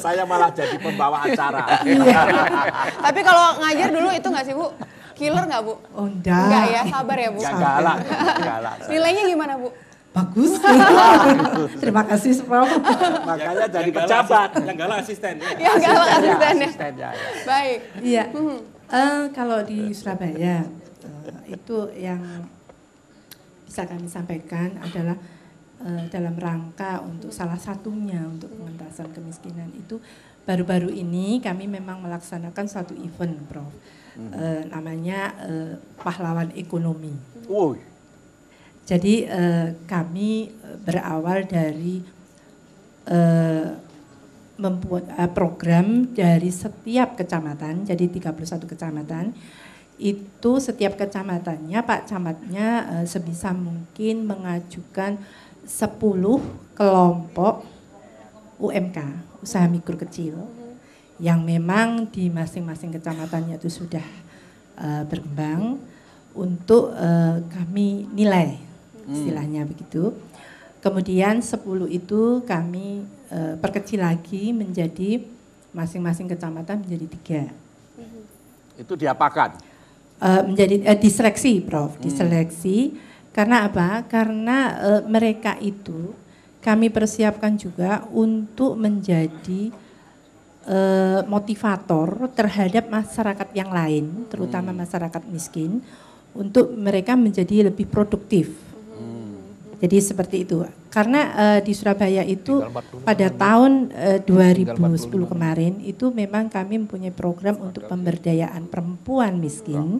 saya malah jadi pembawa acara. Tapi kalau ngajar dulu itu nggak sih Bu? Killer nggak Bu? Oh enggak. Enggak ya, sabar ya Bu. Galak. Nilainya gimana Bu? Bagus. Terima kasih Prof. Makanya jadi pejabat. Yang galak asisten. Yang galak asistennya. Baik. Iya. Kalau di Surabaya itu yang bisa kami sampaikan adalah dalam rangka untuk salah satunya untuk pengentasan kemiskinan itu baru-baru ini kami memang melaksanakan suatu event Prof. Namanya Pahlawan Ekonomi. Jadi kami berawal dari membuat program dari setiap kecamatan, jadi 31 kecamatan. Itu setiap kecamatannya Pak Camatnya sebisa mungkin mengajukan 10 kelompok UMK, usaha mikro kecil, yang memang di masing-masing kecamatannya itu sudah berkembang untuk kami nilai, istilahnya begitu. Kemudian 10 itu kami perkecil lagi menjadi masing-masing kecamatan menjadi 3. Itu diapakan? Menjadi diseleksi Prof, diseleksi. Karena apa? Karena mereka itu kami persiapkan juga untuk menjadi motivator terhadap masyarakat yang lain, terutama masyarakat miskin, untuk mereka menjadi lebih produktif. Jadi seperti itu. Karena di Surabaya itu pada tahun 2010 kemarin itu memang kami mempunyai program untuk pemberdayaan perempuan miskin.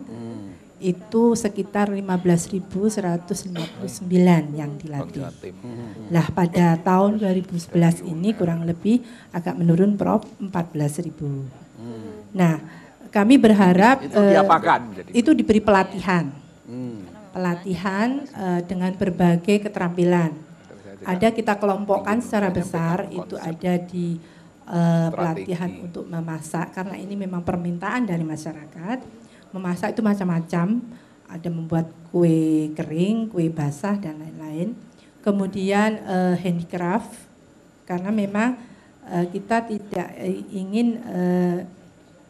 Itu sekitar 15.159 yang dilatih. Lah pada tahun 2011 ini kurang lebih agak menurun Prof 14.000. Nah, kami berharap itu diapakan? Itu diberi pelatihan. Pelatihan dengan berbagai keterampilan. Ada kita kelompokkan secara besar, itu ada di pelatihan untuk memasak, karena ini memang permintaan dari masyarakat. Memasak itu macam-macam, ada membuat kue kering, kue basah, dan lain-lain. Kemudian handicraft, karena memang kita tidak ingin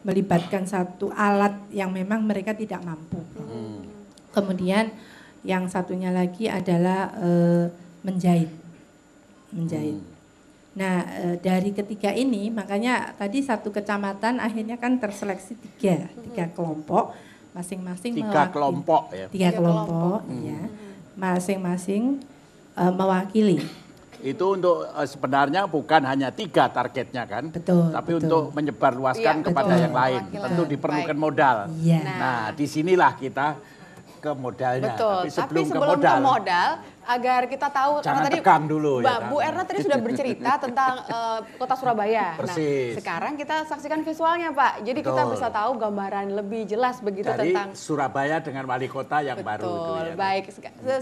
melibatkan satu alat yang memang mereka tidak mampu. Kemudian yang satunya lagi adalah menjahit. Nah dari ketiga ini makanya tadi satu kecamatan akhirnya kan terseleksi tiga kelompok masing-masing tiga kelompok ya. Tiga kelompok, ya, masing-masing mewakili. Itu untuk sebenarnya bukan hanya 3 targetnya kan, tapi untuk menyebarluaskan kepada yang lain. Tentu diperlukan modal. Nah disinilah kita ke modalnya. Betul. Tapi sebelum ke modal, agar kita tahu, jangan karena tadi tegang dulu ya. Bu Erna tadi sudah bercerita tentang Kota Surabaya. Persis. Nah, sekarang kita saksikan visualnya Pak. Jadi kita bisa tahu gambaran lebih jelas begitu dari tentang Surabaya dengan wali kota yang baru itu ya. Baik,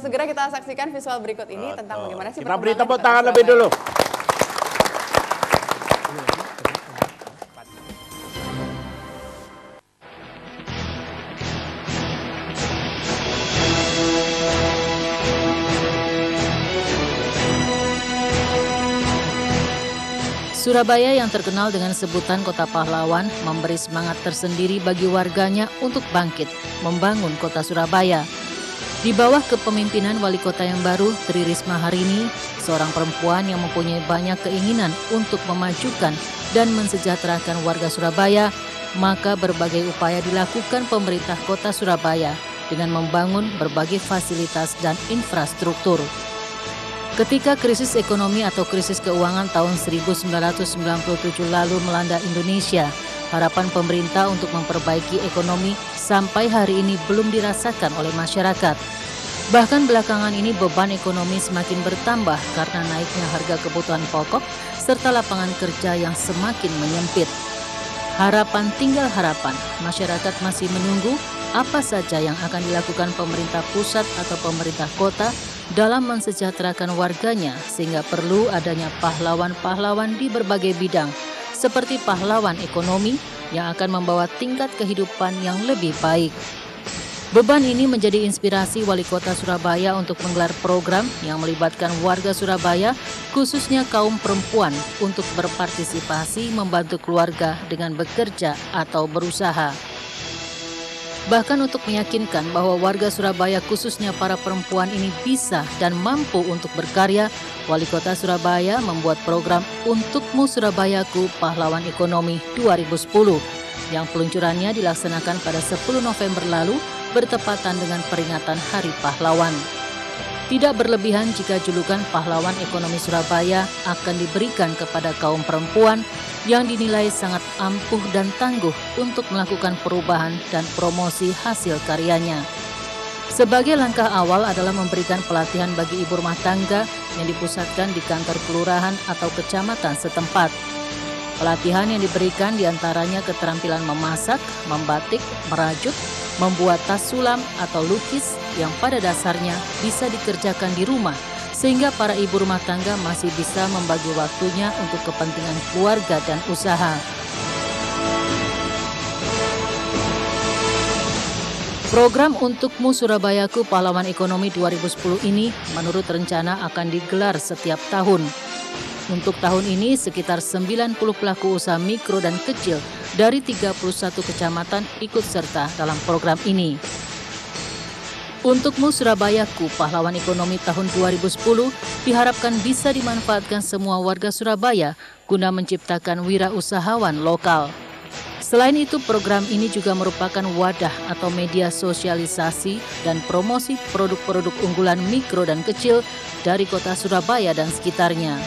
segera kita saksikan visual berikut ini tentang bagaimana sih kita beri tepuk tangan lebih dulu. Surabaya yang terkenal dengan sebutan kota pahlawan memberi semangat tersendiri bagi warganya untuk bangkit, membangun kota Surabaya. Di bawah kepemimpinan wali kota yang baru, Tri Risma Harini, seorang perempuan yang mempunyai banyak keinginan untuk memajukan dan mensejahterakan warga Surabaya, maka berbagai upaya dilakukan pemerintah kota Surabaya dengan membangun berbagai fasilitas dan infrastruktur. Ketika krisis ekonomi atau krisis keuangan tahun 1997 lalu melanda Indonesia, harapan pemerintah untuk memperbaiki ekonomi sampai hari ini belum dirasakan oleh masyarakat. Bahkan belakangan ini beban ekonomi semakin bertambah karena naiknya harga kebutuhan pokok serta lapangan kerja yang semakin menyempit. Harapan tinggal harapan, masyarakat masih menunggu apa saja yang akan dilakukan pemerintah pusat atau pemerintah kota dalam mensejahterakan warganya, sehingga perlu adanya pahlawan-pahlawan di berbagai bidang, seperti pahlawan ekonomi yang akan membawa tingkat kehidupan yang lebih baik. Beban ini menjadi inspirasi Wali Kota Surabaya untuk menggelar program yang melibatkan warga Surabaya, khususnya kaum perempuan, untuk berpartisipasi membantu keluarga dengan bekerja atau berusaha. Bahkan untuk meyakinkan bahwa warga Surabaya khususnya para perempuan ini bisa dan mampu untuk berkarya, Wali Kota Surabaya membuat program Untukmu Surabayaku Pahlawan Ekonomi 2010 yang peluncurannya dilaksanakan pada 10 November lalu bertepatan dengan peringatan Hari Pahlawan. Tidak berlebihan jika julukan Pahlawan Ekonomi Surabaya akan diberikan kepada kaum perempuan yang dinilai sangat ampuh dan tangguh untuk melakukan perubahan dan promosi hasil karyanya. Sebagai langkah awal adalah memberikan pelatihan bagi ibu rumah tangga yang dipusatkan di kantor kelurahan atau kecamatan setempat. Pelatihan yang diberikan diantaranya keterampilan memasak, membatik, merajut, membuat tas sulam atau lukis yang pada dasarnya bisa dikerjakan di rumah, sehingga para ibu rumah tangga masih bisa membagi waktunya untuk kepentingan keluarga dan usaha. Program Untukmu Surabayaku Pahlawan Ekonomi 2010 ini menurut rencana akan digelar setiap tahun. Untuk tahun ini sekitar 90 pelaku usaha mikro dan kecil dari 31 kecamatan ikut serta dalam program ini. Untukmu Surabayaku Pahlawan Ekonomi tahun 2010 diharapkan bisa dimanfaatkan semua warga Surabaya guna menciptakan wirausahawan lokal. Selain itu, program ini juga merupakan wadah atau media sosialisasi dan promosi produk-produk unggulan mikro dan kecil dari kota Surabaya dan sekitarnya.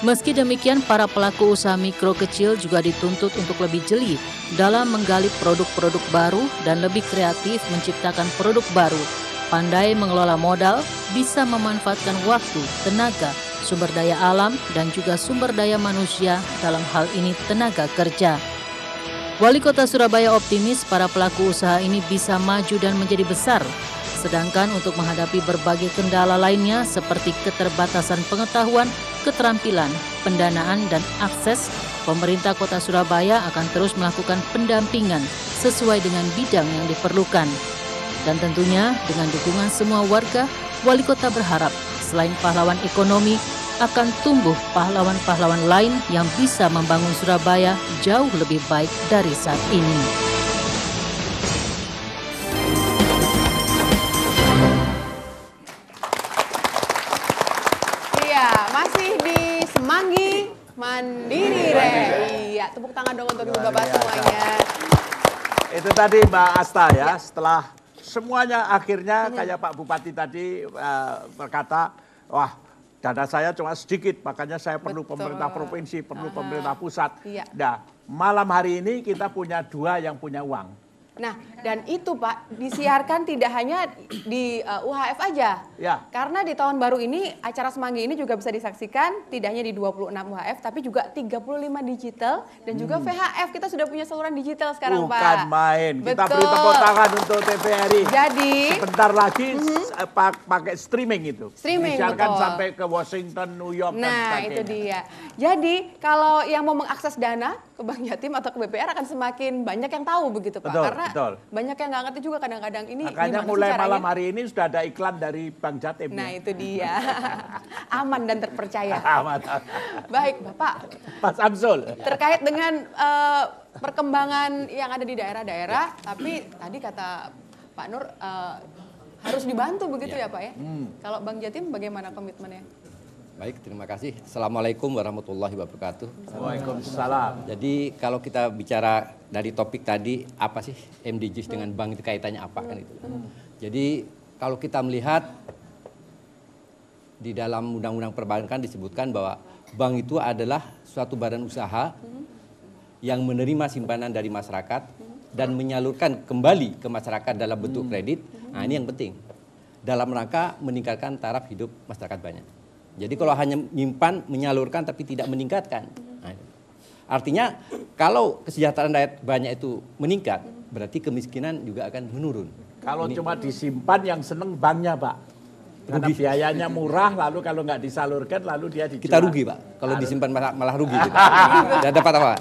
Meski demikian, para pelaku usaha mikro kecil juga dituntut untuk lebih jeli dalam menggali produk-produk baru dan lebih kreatif menciptakan produk baru, pandai mengelola modal, bisa memanfaatkan waktu, tenaga, sumber daya alam, dan juga sumber daya manusia, dalam hal ini tenaga kerja. Wali Kota Surabaya optimis para pelaku usaha ini bisa maju dan menjadi besar. Sedangkan untuk menghadapi berbagai kendala lainnya seperti keterbatasan pengetahuan, keterampilan, pendanaan, dan akses, pemerintah Kota Surabaya akan terus melakukan pendampingan sesuai dengan bidang yang diperlukan. Dan tentunya dengan dukungan semua warga, Wali Kota berharap selain pahlawan ekonomi, akan tumbuh pahlawan-pahlawan lain yang bisa membangun Surabaya jauh lebih baik dari saat ini. Mandiri, Re. Iya, tepuk tangan dong untuk Ibu-Bapak semuanya. Itu tadi Mbak Asta ya, setelah semuanya akhirnya kayak Pak Bupati tadi berkata, wah dana saya cuma sedikit, makanya saya perlu pemerintah provinsi, perlu pemerintah pusat. Iya. Nah, malam hari ini kita punya dua yang punya uang. Nah, dan itu Pak disiarkan tidak hanya di UHF aja. Ya. Karena di tahun baru ini acara Semanggi ini juga bisa disaksikan tidak hanya di 26 UHF tapi juga 35 digital dan juga VHF. Kita sudah punya saluran digital sekarang, Pak. Bukan main. Kita beri tepuk tangan untuk TVRI. Jadi sebentar lagi pakai streaming itu. Streaming, disiarkan betul. sampai ke Washington, New York, dan sebagainya. Itu dia. Jadi kalau yang mau mengakses dana ke Bank Jatim atau ke BPR akan semakin banyak yang tahu begitu Pak. Betul, Karena betul. banyak yang nggak ngerti juga kadang-kadang ini Makanya gimana mulai sih caranya? malam hari ini sudah ada iklan dari Bank Jatim. Nah ya. itu dia. Aman dan terpercaya. Aman. Baik Bapak, Mas Samsul. terkait dengan perkembangan yang ada di daerah-daerah, tapi tadi kata Pak Nur harus dibantu begitu ya Pak ya. Kalau Bank Jatim bagaimana komitmennya? Baik, terima kasih. Assalamualaikum warahmatullahi wabarakatuh. Waalaikumsalam. Jadi kalau kita bicara dari topik tadi, apa sih MDGs dengan bank itu kaitannya apa kan itu. Jadi kalau kita melihat di dalam Undang-Undang Perbankan disebutkan bahwa bank itu adalah suatu badan usaha yang menerima simpanan dari masyarakat dan menyalurkan kembali ke masyarakat dalam bentuk kredit. Nah ini yang penting. Dalam rangka meningkatkan taraf hidup masyarakat banyak. Jadi kalau hanya menyimpan, menyalurkan tapi tidak meningkatkan. Nah, artinya kalau kesejahteraan rakyat banyak itu meningkat, berarti kemiskinan juga akan menurun. Kalau cuma disimpan yang seneng banknya Pak. Karena biayanya murah, lalu kalau nggak disalurkan, lalu dia dijual. Kita rugi Pak, kalau disimpan malah rugi. Gitu. Tidak dapat apa.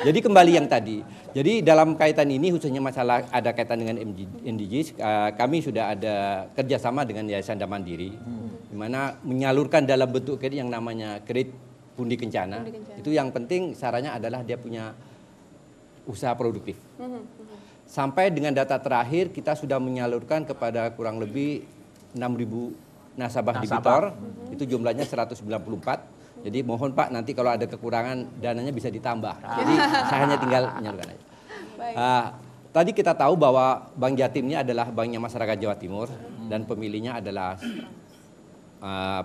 Jadi kembali yang tadi. Jadi dalam kaitan ini khususnya masalah ada kaitan dengan MDGs, kami sudah ada kerjasama dengan Yayasan Dam Mandiri, di mana menyalurkan dalam bentuk kredit yang namanya kredit pundi kencana. Itu yang penting sarannya adalah dia punya usaha produktif. Sampai dengan data terakhir kita sudah menyalurkan kepada kurang lebih 6.000 nasabah debitor, itu jumlahnya 194. Jadi mohon Pak nanti kalau ada kekurangan dananya bisa ditambah. Jadi saya hanya tinggal menyalurkan aja. Tadi kita tahu bahwa Bank Jatim ini adalah banknya masyarakat Jawa Timur dan pemilihnya adalah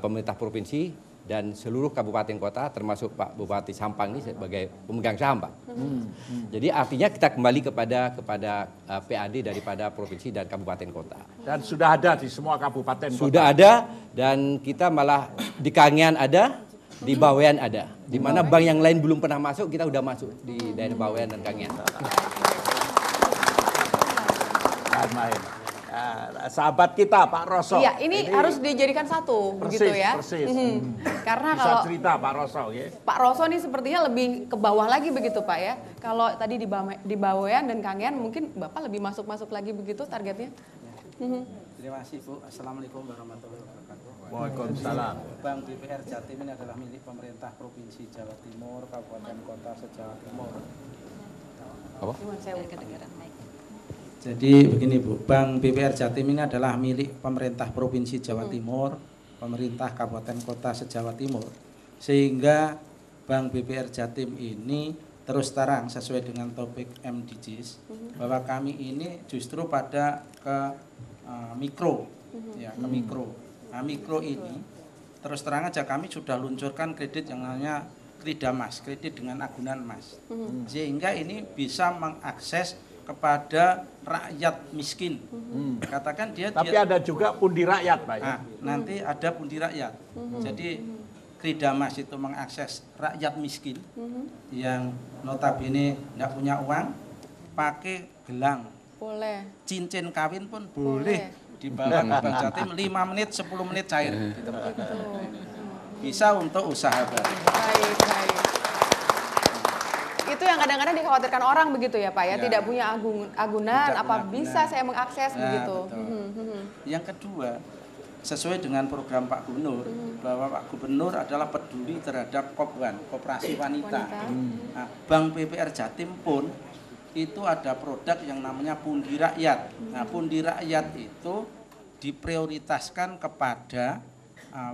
pemerintah provinsi dan seluruh kabupaten kota termasuk Pak Bupati Sampang ini sebagai pemegang saham Pak. Jadi artinya kita kembali kepada PAD daripada provinsi dan kabupaten kota. Dan sudah ada di semua kabupaten kota. Sudah ada dan kita malah di Kangean ada, di Bawean ada. Di mana bank yang lain belum pernah masuk, kita udah masuk di daerah Bawean dan Kangean. Main. Sahabat kita Pak Roso. Iya, ini harus dijadikan satu, begitu ya. Persis. Karena bisa kalau cerita Pak Roso, ya. Pak Roso ini sepertinya lebih ke bawah lagi begitu Pak ya. Kalau tadi di Bawean dan Kangean mungkin Bapak lebih masuk lagi begitu targetnya. Terima kasih Bu. Assalamualaikum warahmatullahi wabarakatuh. Waalaikumsalam. Bank BPR Jatim ini adalah milik pemerintah Provinsi Jawa Timur, Kabupaten Kota se-Jawa Timur. Apa? Jadi begini Bu, Bank BPR Jatim ini adalah milik pemerintah Provinsi Jawa Timur, pemerintah Kabupaten Kota se-Jawa Timur. Sehingga Bank BPR Jatim ini terus terang sesuai dengan topik MDGs, bahwa kami ini justru pada ke mikro, ya ke mikro. Nah mikro ini terus terang aja kami sudah luncurkan kredit yang namanya Kridamas, kredit dengan agunan emas. Sehingga ini bisa mengakses kepada rakyat miskin. Katakan Tapi ada juga pundi rakyat, Pak. Nah, nanti ada pundi rakyat. Jadi Kridamas itu mengakses rakyat miskin yang notabene tidak punya uang, pakai gelang. Boleh. Cincin kawin pun boleh dibawa ke Bank Jatim 5 menit, 10 menit cair. Bisa untuk usaha baru. Baik. Itu yang kadang-kadang dikhawatirkan orang begitu ya Pak ya, tidak punya agunan, apa bisa saya mengakses begitu. Yang kedua, sesuai dengan program Pak Gubernur, bahwa Pak Gubernur adalah peduli terhadap Kopwan, Koperasi Wanita. Nah, Bank BPR Jatim pun itu ada produk yang namanya pundi rakyat. Nah, pundi rakyat itu diprioritaskan kepada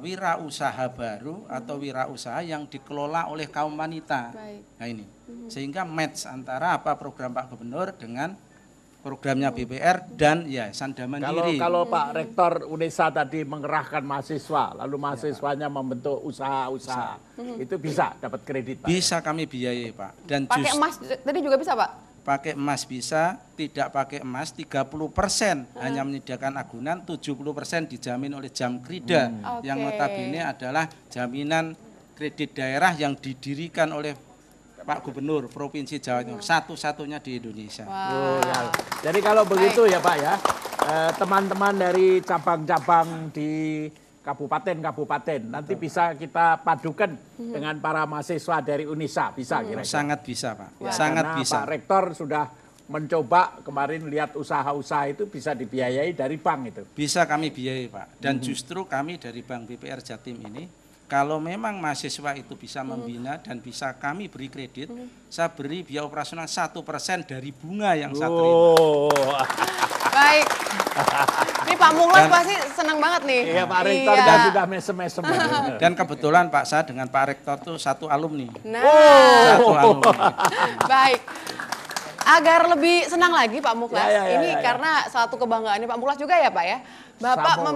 wirausaha baru atau wirausaha yang dikelola oleh kaum wanita. Nah ini, sehingga match antara apa program Pak Gubernur dengan programnya BPR dan Yayasan Dam Mandiri. Kalau Pak Rektor UNESA tadi mengerahkan mahasiswa, lalu mahasiswanya membentuk usaha-usaha, itu bisa dapat kredit, Pak? Bisa kami biayai, Pak. Dan pakai emas tadi juga bisa, Pak? Pakai emas bisa, tidak pakai emas 30% hanya menyediakan agunan, 70% dijamin oleh Jam Krida yang notabene adalah jaminan kredit daerah yang didirikan oleh Pak Gubernur Provinsi Jawa Timur, satu-satunya di Indonesia. Jadi kalau begitu ya Pak ya, teman-teman dari cabang-cabang di kabupaten-kabupaten. Nanti bisa kita padukan dengan para mahasiswa dari UNISA, bisa kira-kira? Sangat bisa, Pak. Ya, Sangat karena bisa. Pak Rektor sudah mencoba kemarin lihat usaha-usaha itu bisa dibiayai dari bank itu. Bisa kami biayai, Pak. Dan justru kami dari Bank BPR Jatim ini, kalau memang mahasiswa itu bisa membina dan bisa kami beri kredit, saya beri biaya operasional 1% dari bunga yang saya terima. Baik. Ini Pak Muklas pasti senang banget nih. Iya, Pak Rektor dan sudah mesem-mesem. Dan kebetulan Pak, saya dengan Pak Rektor tuh satu alumni. Nah. Satu alumni. Baik. Agar lebih senang lagi Pak Muklas, ini ya. karena suatu kebanggaannya Pak Muklas juga ya Pak ya. Bapak Sama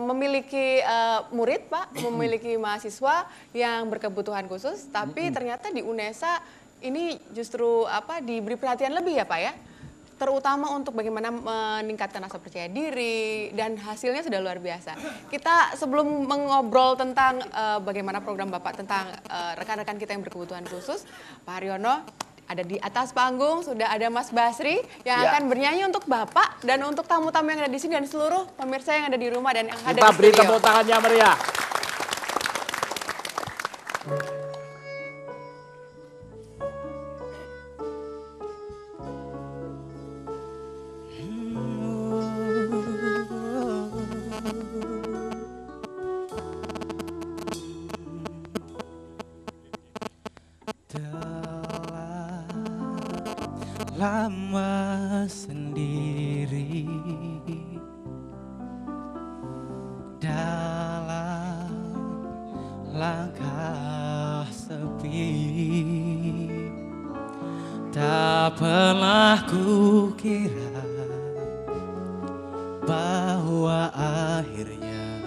memiliki murid Pak, memiliki mahasiswa yang berkebutuhan khusus, tapi ternyata di UNESA ini justru diberi perhatian lebih ya Pak ya. Terutama untuk bagaimana meningkatkan rasa percaya diri dan hasilnya sudah luar biasa. Kita sebelum mengobrol tentang bagaimana program Bapak tentang rekan-rekan kita yang berkebutuhan khusus, Pak Haryono, ada di atas panggung, sudah ada Mas Basri yang akan bernyanyi untuk Bapak dan untuk tamu-tamu yang ada di sini dan seluruh pemirsa yang ada di rumah dan yang ada di studio. Kita beri tepuk tangannya meriah. Lama sendiri dalam langkah sepi, tak pernah kukira bahwa akhirnya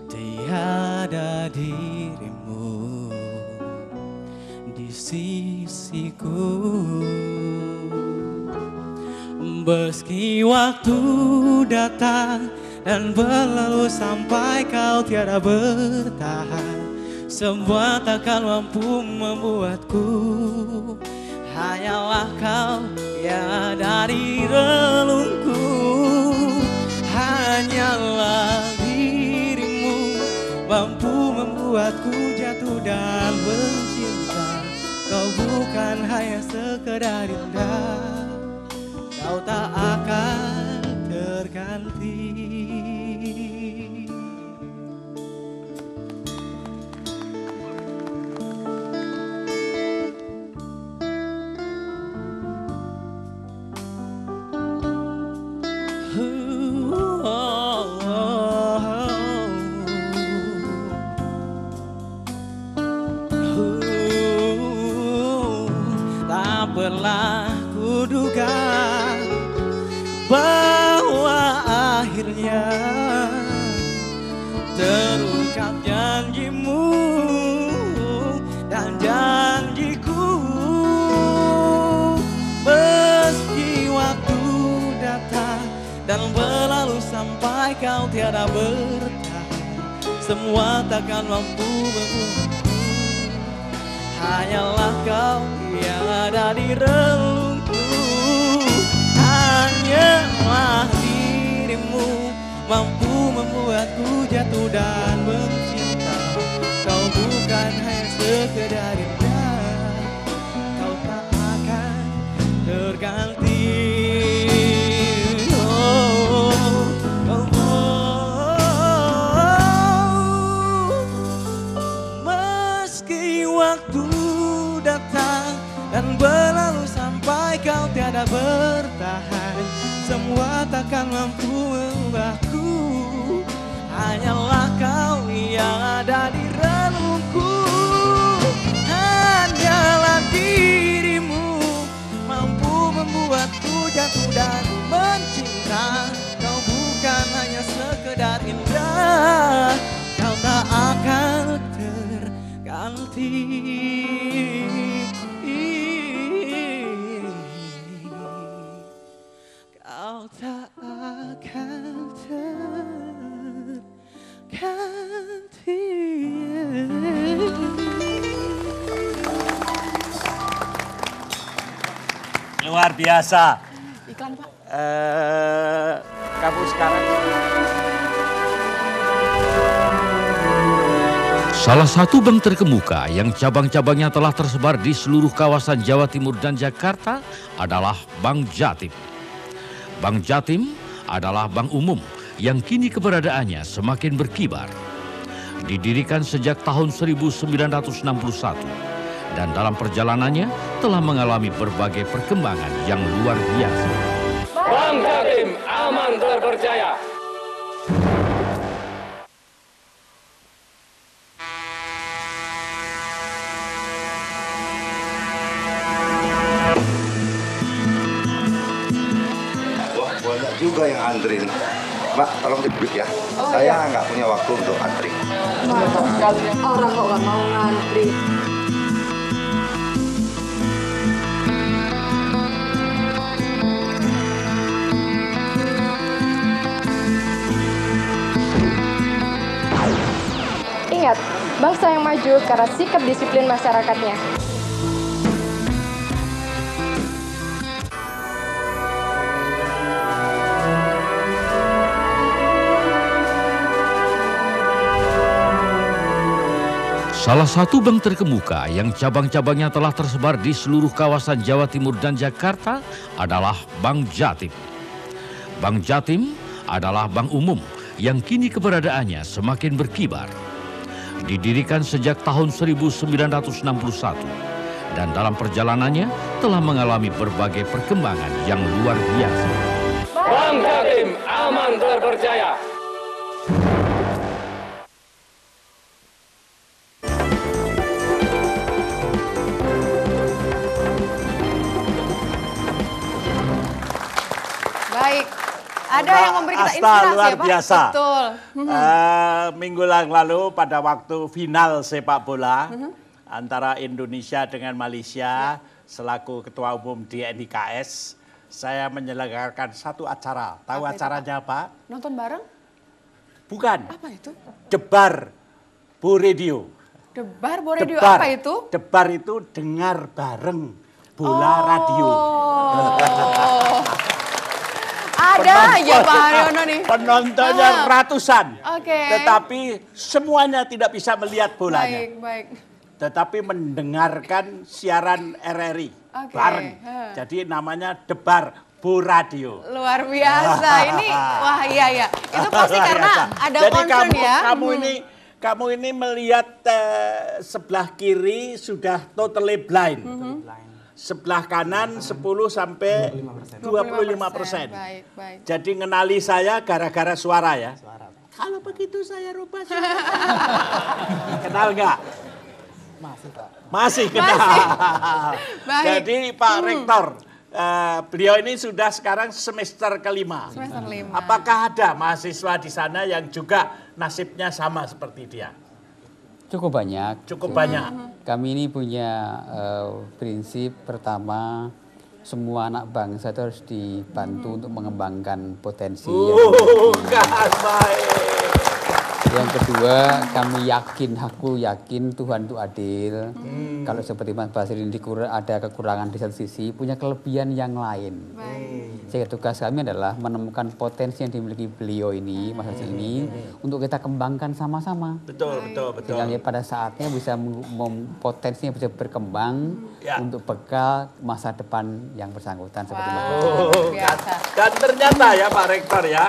tiada dirimu di sisiku. Meski waktu datang dan berlalu sampai kau tiada bertahan, semua takkan mampu membuatku. Hanyalah kau yang ada di relungku. Hanyalah dirimu mampu membuatku jatuh dan mencinta. Kau bukan hanya sekedar indah, kau tak akan terganti. Tak pernah kuduga bahwa akhirnya terungkap janjimu dan janjiku. Meski waktu datang dan berlalu sampai kau tiada bertahan, semua takkan mampu membuatku. Hanyalah kau yang ada di relungku. Hanyalah dirimu mampu membuatku jatuh dan mencinta. Kau bukan hanya sekedar indah, kau tak akan terganti. Meski waktu datang dan berlalu sampai kau tiada bertahan, semua takkan mampu mengubahku. Hanyalah kau yang ada di relungku. Hanyalah dirimu mampu membuatku jatuh dan mencinta. Kau bukan hanya sekedar indah, kau tak akan terganti. Kau tak akan terganti. Luar biasa. Iklan Pak. Kamu sekarang Salah satu bank terkemuka yang cabang-cabangnya telah tersebar di seluruh kawasan Jawa Timur dan Jakarta adalah Bank Jatim. Bank Jatim adalah bank umum yang kini keberadaannya semakin berkibar. Didirikan sejak tahun 1961 dan dalam perjalanannya telah mengalami berbagai perkembangan yang luar biasa. Bank Jatim aman terpercaya. Banyak juga yang antri nih. Mbak, tolong dibik ya. Saya nggak punya waktu untuk antri. Orang kok nggak mau ngantri. Ingat, bangsa yang maju karena sikap disiplin masyarakatnya. Salah satu bank terkemuka yang cabang-cabangnya telah tersebar di seluruh kawasan Jawa Timur dan Jakarta adalah Bank Jatim. Bank Jatim adalah bank umum yang kini keberadaannya semakin berkibar. Didirikan sejak tahun 1961 dan dalam perjalanannya telah mengalami berbagai perkembangan yang luar biasa. Bank Jatim aman terpercaya. Baik, ada yang memberi kita inspirasi luar ya Pak? biasa. Betul. Minggu lalu pada waktu final sepak bola antara Indonesia dengan Malaysia selaku Ketua Umum di NIKS, saya menyelenggarakan satu acara. Tahu acaranya apa? Nonton bareng? Bukan. Apa itu? Debar Bu Radio. Debar Bu Radio apa itu? Debar itu dengar bareng bola radio. Ada aja Pak Haryono nih. Penontonnya ratusan. Oke. Tetapi semuanya tidak bisa melihat bolanya. Baik. Tetapi mendengarkan siaran RRI bareng. Jadi namanya Debar Bu Radio. Luar biasa. Ini wah iya. Itu pasti karena ada jadi concern ya. Kamu ini melihat sebelah kiri sudah totally blind. Sebelah kanan 10 sampai 25%. Baik. Jadi ngenali saya gara-gara suara ya. Kalau begitu saya rubah suara. Kenal nggak? Masih kenal. Jadi Pak Rektor, beliau ini sudah sekarang semester kelima. Semester 5. Apakah ada mahasiswa di sana yang juga nasibnya sama seperti dia? Cukup banyak. Cukup banyak. Kami ini punya prinsip pertama, semua anak bangsa itu harus dibantu untuk mengembangkan potensi. Yang kedua, aku yakin Tuhan itu adil. Kalau seperti Mas Basir ini ada kekurangan di satu sisi, punya kelebihan yang lain. Sehingga tugas kami adalah menemukan potensi yang dimiliki beliau ini, Mas Basir ini, untuk kita kembangkan sama-sama. Betul. Sehingga pada saatnya bisa potensinya bisa berkembang untuk bekal masa depan yang bersangkutan seperti Mas Basir. Dan ternyata ya Pak Rektor ya,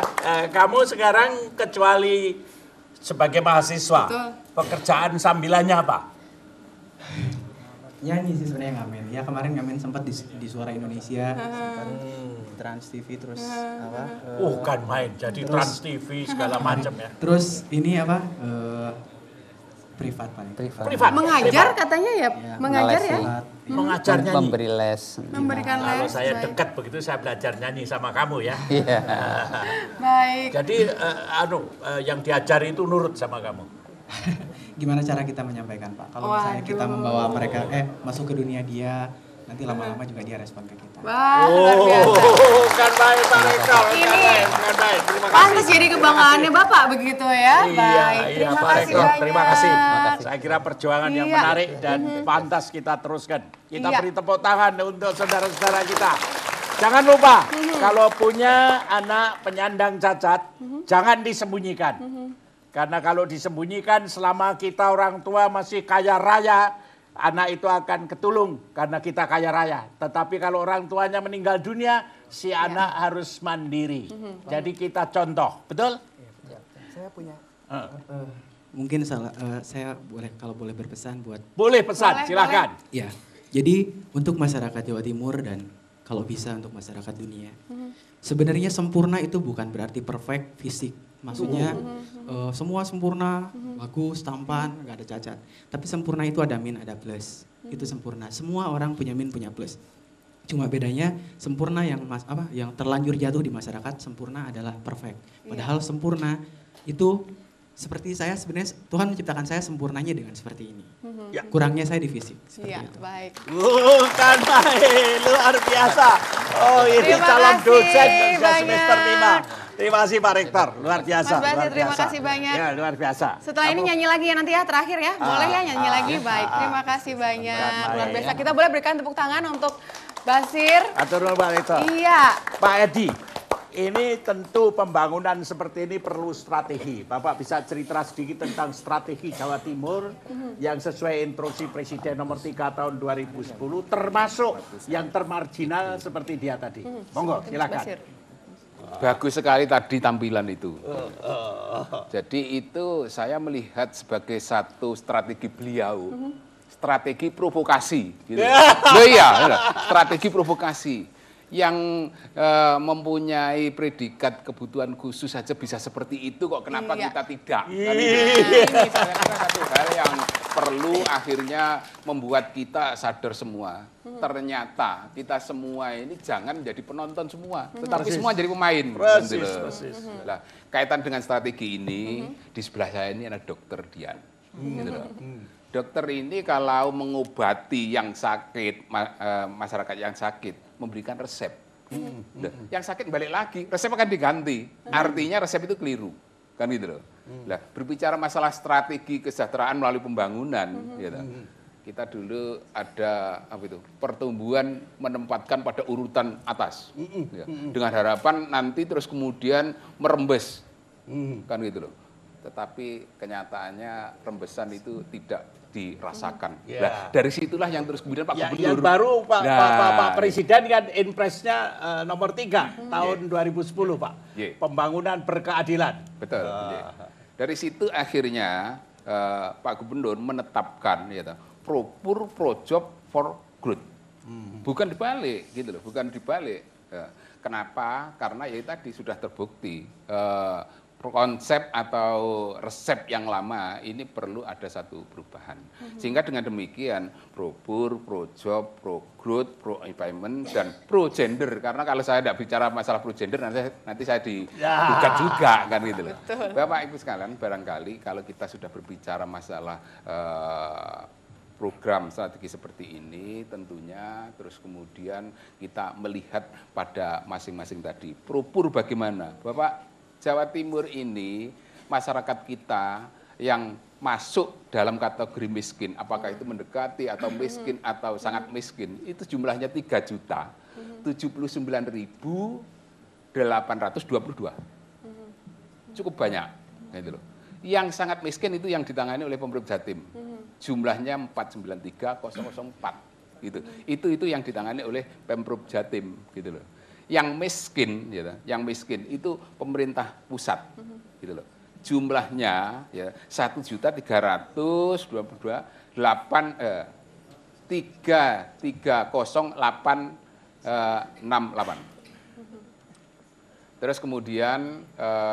kamu sekarang kecuali sebagai mahasiswa, pekerjaan sambilannya apa? Nyanyi sih sebenarnya ngamen. Ya kemarin ngamen sempat di Suara Indonesia, Trans TV terus apa? Kan main jadi Trans TV segala macam ya. Terus ini apa? Privat paling. Privat. Mengajar katanya ya, mengajar ya. Mengajar nyanyi. Memberi les. Memberikan les. Kalau saya dekat begitu saya belajar nyanyi sama kamu ya. Baik. Jadi yang diajari itu nurut sama kamu. Gimana cara kita menyampaikan Pak? Kalau misalnya kita membawa mereka masuk ke dunia dia, nanti lama-lama juga dia respon ke kita. Wah, luar biasa. Kan baik Pak Rektor. Ini pantas jadi kebanggaannya Bapak begitu ya. Iya Pak Rektor, terima kasih. Saya kira perjuangan yang menarik dan pantas kita teruskan. Kita beri tepuk tangan untuk saudara-saudara kita. Jangan lupa, kalau punya anak penyandang cacat, jangan disembunyikan. Karena kalau disembunyikan selama kita orang tua masih kaya raya, anak itu akan ketulung karena kita kaya raya. Tetapi kalau orang tuanya meninggal dunia, si anak harus mandiri. Jadi kita contoh, betul? Saya punya. Mungkin saya kalau boleh berpesan buat. Boleh pesan, silakan. Ya, jadi untuk masyarakat Jawa Timur dan kalau bisa untuk masyarakat dunia. Sebenarnya sempurna itu bukan berarti perfect fisik. Maksudnya semua sempurna, bagus, tampan, nggak ada cacat. Tapi sempurna itu ada min, ada plus. Itu sempurna. Semua orang punya min, punya plus. Cuma bedanya sempurna yang terlanjur jatuh di masyarakat, sempurna adalah perfect. Padahal sempurna itu seperti saya sebenarnya Tuhan menciptakan saya sempurnanya dengan seperti ini. Kurangnya saya di fisik. Iya, baik. Bukan main, luar biasa. Oh ini calon dosen semester 5. Terima kasih Pak Rektor, luar biasa. Mas Basir, terima kasih banyak. Ya, luar biasa. Setelah ini nyanyi lagi ya nanti ya, terakhir ya. Boleh ya nyanyi lagi? Baik, terima kasih banyak. Luar biasa. Kita boleh berikan tepuk tangan untuk Basir. Atur Pak Rektor. Iya. Pak Edi, ini tentu pembangunan seperti ini perlu strategi. Bapak bisa cerita sedikit tentang strategi Jawa Timur yang sesuai instruksi Presiden nomor 3 tahun 2010, termasuk yang termarginal seperti dia tadi. Monggo, silakan. Bagus sekali tadi tampilan itu. Jadi itu saya melihat sebagai satu strategi beliau, strategi provokasi. Gitu. Loh iya, strategi provokasi. Yang mempunyai predikat kebutuhan khusus saja bisa seperti itu kok kenapa kita tidak? Ini saya kira satu hal yang perlu akhirnya membuat kita sadar semua. Ternyata kita semua ini jangan menjadi penonton semua, tetapi semua jadi pemain. Persis. Nah, kaitan dengan strategi ini, di sebelah saya ini ada Dokter Dian. Gitu loh. Dokter ini kalau mengobati yang sakit, masyarakat yang sakit, memberikan resep. Yang sakit balik lagi, resep akan diganti. Artinya resep itu keliru. Kan gitu loh. Nah, berbicara masalah strategi kesejahteraan melalui pembangunan, gitu. Kita dulu ada pertumbuhan menempatkan pada urutan atas. Ya. Dengan harapan nanti terus kemudian merembes. Kan gitu loh. Tetapi kenyataannya rembesan itu tidak dirasakan. Nah, dari situlah yang terus kemudian Pak Gubernur. Yang baru Pak Presiden kan Inpresnya nomor 3 tahun 2010 Pak. Pembangunan berkeadilan. Betul. Dari situ akhirnya Pak Gubernur menetapkan Propur Projob for Growth. Bukan dibalik gitu loh, bukan dibalik. Kenapa? Karena ya tadi sudah terbukti konsep atau resep yang lama ini perlu ada satu perubahan. Sehingga dengan demikian Propur, Projob, Pro Growth, Pro Employment dan Pro Gender. Karena kalau saya tidak bicara masalah Pro Gender nanti saya digugat juga kan gitu loh. Bapak Ibu sekalian, barangkali kalau kita sudah berbicara masalah program strategi seperti ini tentunya terus kemudian kita melihat pada masing-masing tadi. Propur bagaimana? Bapak, Jawa Timur ini masyarakat kita yang masuk dalam kategori miskin, apakah itu mendekati atau miskin atau sangat miskin, itu jumlahnya 3.079.822. Cukup banyak. Gitu loh. Yang sangat miskin itu yang ditangani oleh Pemprov Jatim. Jumlahnya 493.004. Gitu. Itu yang ditangani oleh Pemprov Jatim gitu loh. Yang miskin itu pemerintah pusat gitu loh. Jumlahnya 1.322.308.30868. Terus kemudian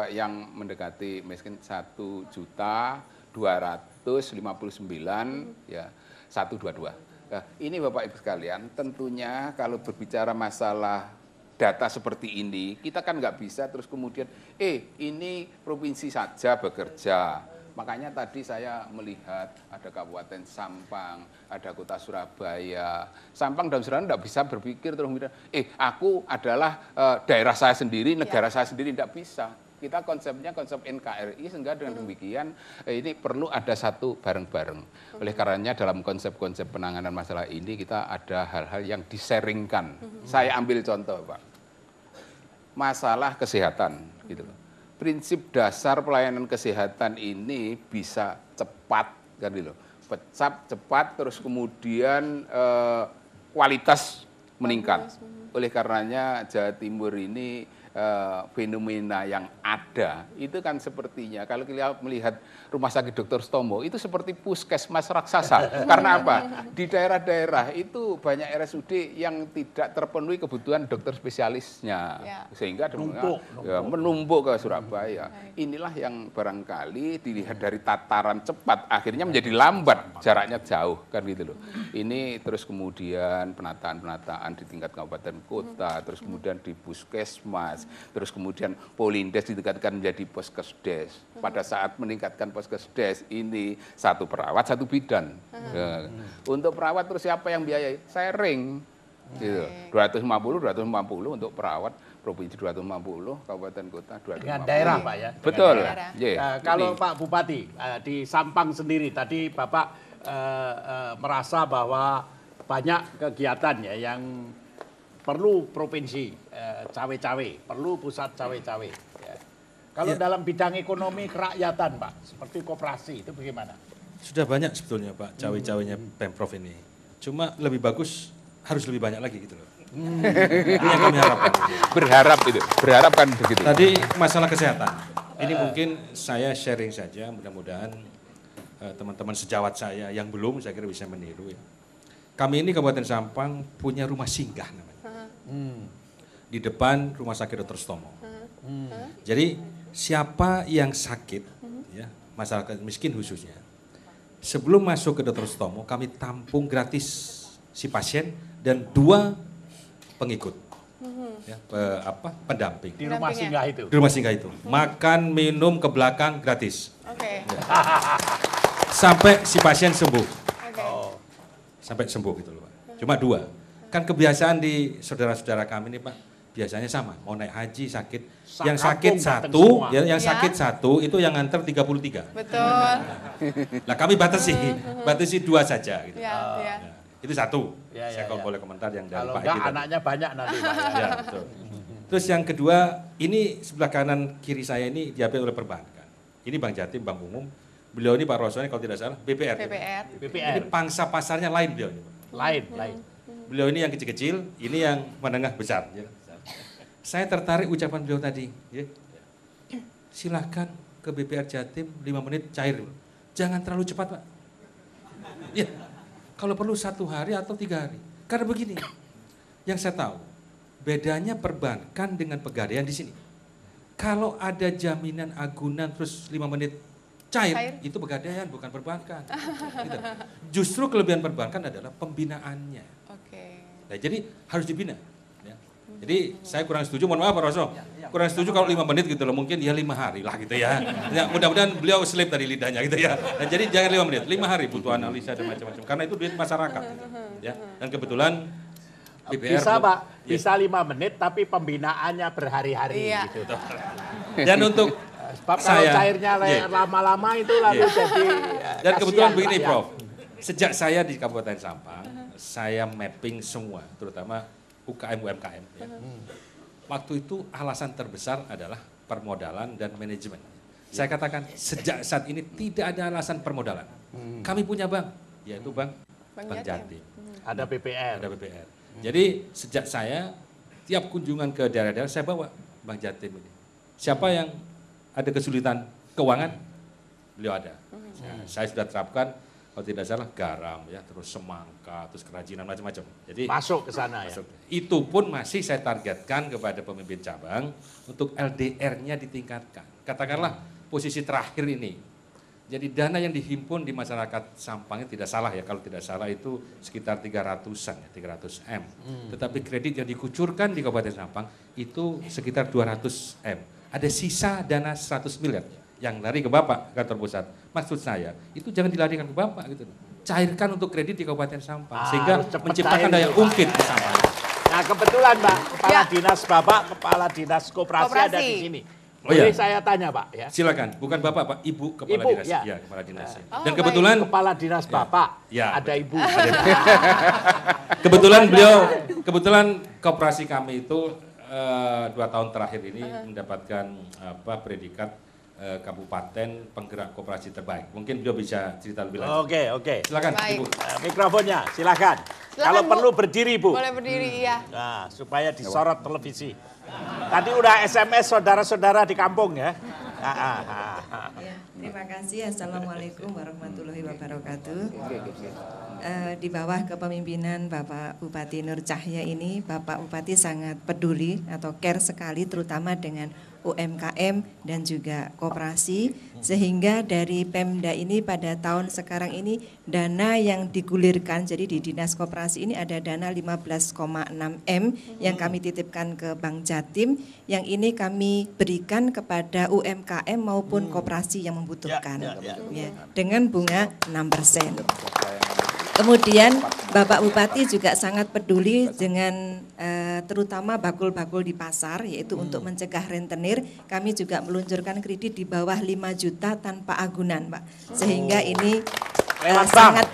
yang mendekati miskin 1.259.122. Nah, ini Bapak Ibu sekalian, tentunya kalau berbicara masalah data seperti ini, kita kan nggak bisa terus kemudian, ini provinsi saja bekerja. Makanya tadi saya melihat ada Kabupaten Sampang, ada Kota Surabaya. Sampang dan Surabaya nggak bisa berpikir terus kemudian, aku adalah daerah saya sendiri, negara saya sendiri, nggak bisa. Kita konsepnya konsep NKRI, sehingga dengan demikian ini perlu ada satu bareng-bareng. Oleh karenanya dalam konsep-konsep penanganan masalah ini kita ada hal-hal yang disaringkan. Saya ambil contoh Pak, masalah kesehatan gitu loh. prinsip dasar pelayanan kesehatan ini bisa cepat, kan gitu. Cepat, terus kemudian kualitas meningkat. Oleh karenanya Jawa Timur ini fenomena yang ada itu kan sepertinya kalau kita melihat Rumah Sakit Dr. Sutomo itu seperti puskesmas raksasa. Karena apa? Di daerah-daerah itu banyak RSUD yang tidak terpenuhi kebutuhan dokter spesialisnya, sehingga menumpuk ke Surabaya. Inilah yang barangkali dilihat dari tataran cepat akhirnya menjadi lambat, jaraknya jauh, kan gitu loh. Ini terus kemudian penataan di tingkat kabupaten kota, terus kemudian di puskesmas, terus kemudian Polindes ditingkatkan menjadi Poskesdes. Pada saat meningkatkan Poskesdes ini 1 perawat 1 bidan. Untuk perawat terus siapa yang biayai? Sharing. Gitu. 250 untuk perawat, provinsi 250, kabupaten kota 250. Dengan daerah Pak ya. Betul. Kalau Pak Bupati di Sampang sendiri tadi Bapak merasa bahwa banyak kegiatan ya yang perlu provinsi cawe-cawe, perlu pusat cawe-cawe. Ya. Kalau dalam bidang ekonomi kerakyatan Pak, seperti koperasi itu bagaimana? Sudah banyak sebetulnya Pak cawe-cawenya Pemprov ini. Cuma lebih bagus, harus lebih banyak lagi gitu loh. Ini yang kami harapkan. Berharap kan begitu. Tadi masalah kesehatan. Ini mungkin saya sharing saja, mudah-mudahan teman-teman sejawat saya yang belum saya kira bisa meniru ya. Kami ini Kabupaten Sampang punya rumah singgah namanya. Di depan Rumah Sakit Dr. Sutomo. Jadi siapa yang sakit, ya, masyarakat miskin khususnya, sebelum masuk ke Dr. Sutomo kami tampung gratis si pasien dan 2 pengikut, ya, pendamping. Di rumah singgah itu. Di rumah singgah itu, makan minum ke belakang gratis. Oke. Ya. Sampai si pasien sembuh. Sampai sembuh gitu loh Pak. Cuma 2. Kan kebiasaan di saudara-saudara kami nih Pak, biasanya sama, mau naik haji sakit, yang sakit 1, yang sakit 1 itu yang nganter 33. Betul. Nah kami batasi 2 saja gitu. Ya, itu 1. Saya kalau boleh komentar yang dari kalau Pak Edi. Anaknya banyak nanti Pak. Ya, betul. Terus yang kedua, ini sebelah kanan kiri saya ini diambil oleh perbankan. Ini Bang Jatim, Bang Umum. Beliau ini Pak Rosoni kalau tidak salah BPR. Ini pangsa pasarnya lain beliau ini Pak. Lain. Beliau ini yang kecil-kecil, ini yang menengah besar. Ya. Saya tertarik ucapan beliau tadi. Ya. Silahkan ke BPR Jatim 5 menit cair. Jangan terlalu cepat Pak. Ya, kalau perlu 1 hari atau 3 hari. Karena begini, yang saya tahu, bedanya perbankan dengan pegadaian di sini. Kalau ada jaminan agunan terus 5 menit cair, itu pegadaian bukan perbankan. Gitu. Justru kelebihan perbankan adalah pembinaannya. Nah, jadi harus dibina. Ya. Jadi saya kurang setuju, mohon maaf Pak Roso, kurang setuju kalau 5 menit gitu loh, mungkin ya 5 hari lah gitu ya. Ya mudah-mudahan beliau slip dari lidahnya gitu ya. Nah, jadi jangan 5 menit, 5 hari butuh analisa dan macam-macam. Karena itu duit masyarakat. Gitu. Ya. Dan kebetulan BPR bisa Pak, bisa 5 menit tapi pembinaannya berhari-hari gitu. Dan untuk sebab kalau cairnya lama-lama itu lalu jadi dan kebetulan begini Prof, sejak saya di Kabupaten Sampang, saya mapping semua, terutama UKM-UMKM. Ya. Waktu itu alasan terbesar adalah permodalan dan manajemen. Saya katakan sejak saat ini tidak ada alasan permodalan. Kami punya bank, yaitu Bank Jatim. Ada BPR. Jadi sejak saya tiap kunjungan ke daerah-daerah saya bawa Bank Jatim ini. Siapa yang ada kesulitan keuangan, beliau ada. Saya sudah terapkan, kalau tidak salah garam ya, terus semangka, terus kerajinan macam-macam. Jadi masuk ke sana ya. Itu pun masih saya targetkan kepada pemimpin cabang untuk LDR-nya ditingkatkan. Katakanlah posisi terakhir ini. Jadi dana yang dihimpun di masyarakat Sampang tidak salah ya, kalau tidak salah itu sekitar 300-an ya, 300 M. Tetapi kredit yang dikucurkan di Kabupaten Sampang itu sekitar 200 M. Ada sisa dana 100 miliar. Yang lari ke Bapak kantor pusat. Maksud saya itu jangan dilarikan ke Bapak gitu. Cairkan untuk kredit di Kabupaten Sampang sehingga menciptakan daya ungkit di Sampang. Nah kebetulan Pak, Kepala Dinas Bapak, Kepala Dinas Koperasi ada di sini. Boleh saya tanya Pak ya? Silakan, bukan Bapak Pak, Ibu Kepala Dinas. Ya, Kepala Dinas. Dan kebetulan Kepala Dinas Bapak, ada Ibu. Kebetulan koperasi kami itu 2 tahun terakhir ini mendapatkan predikat Kabupaten Penggerak Koperasi Terbaik. Mungkin beliau bisa cerita lebih lanjut. Oke. Silakan, Baik. Ibu. Mikrofonnya, silakan. Kalau Bu. perlu berdiri, Bu. Boleh berdiri, iya. Nah, supaya disorot televisi. Tadi udah SMS saudara-saudara di kampung ya. Ya, terima kasih. Assalamualaikum warahmatullahi wabarakatuh. Di bawah kepemimpinan Bapak Bupati Nur Cahya ini, Bapak Bupati sangat peduli atau care sekali terutama dengan UMKM dan juga koperasi, sehingga dari Pemda ini pada tahun sekarang ini dana yang digulirkan, jadi di Dinas Koperasi ini ada dana 15,6 M yang kami titipkan ke Bank Jatim, yang ini kami berikan kepada UMKM maupun koperasi yang membutuhkan ya, dengan bunga 6%. Kemudian Bapak Bupati juga sangat peduli dengan terutama bakul-bakul di pasar, yaitu untuk mencegah rentenir. Kami juga meluncurkan kredit di bawah 5 juta tanpa agunan, Pak. Sehingga ini sangat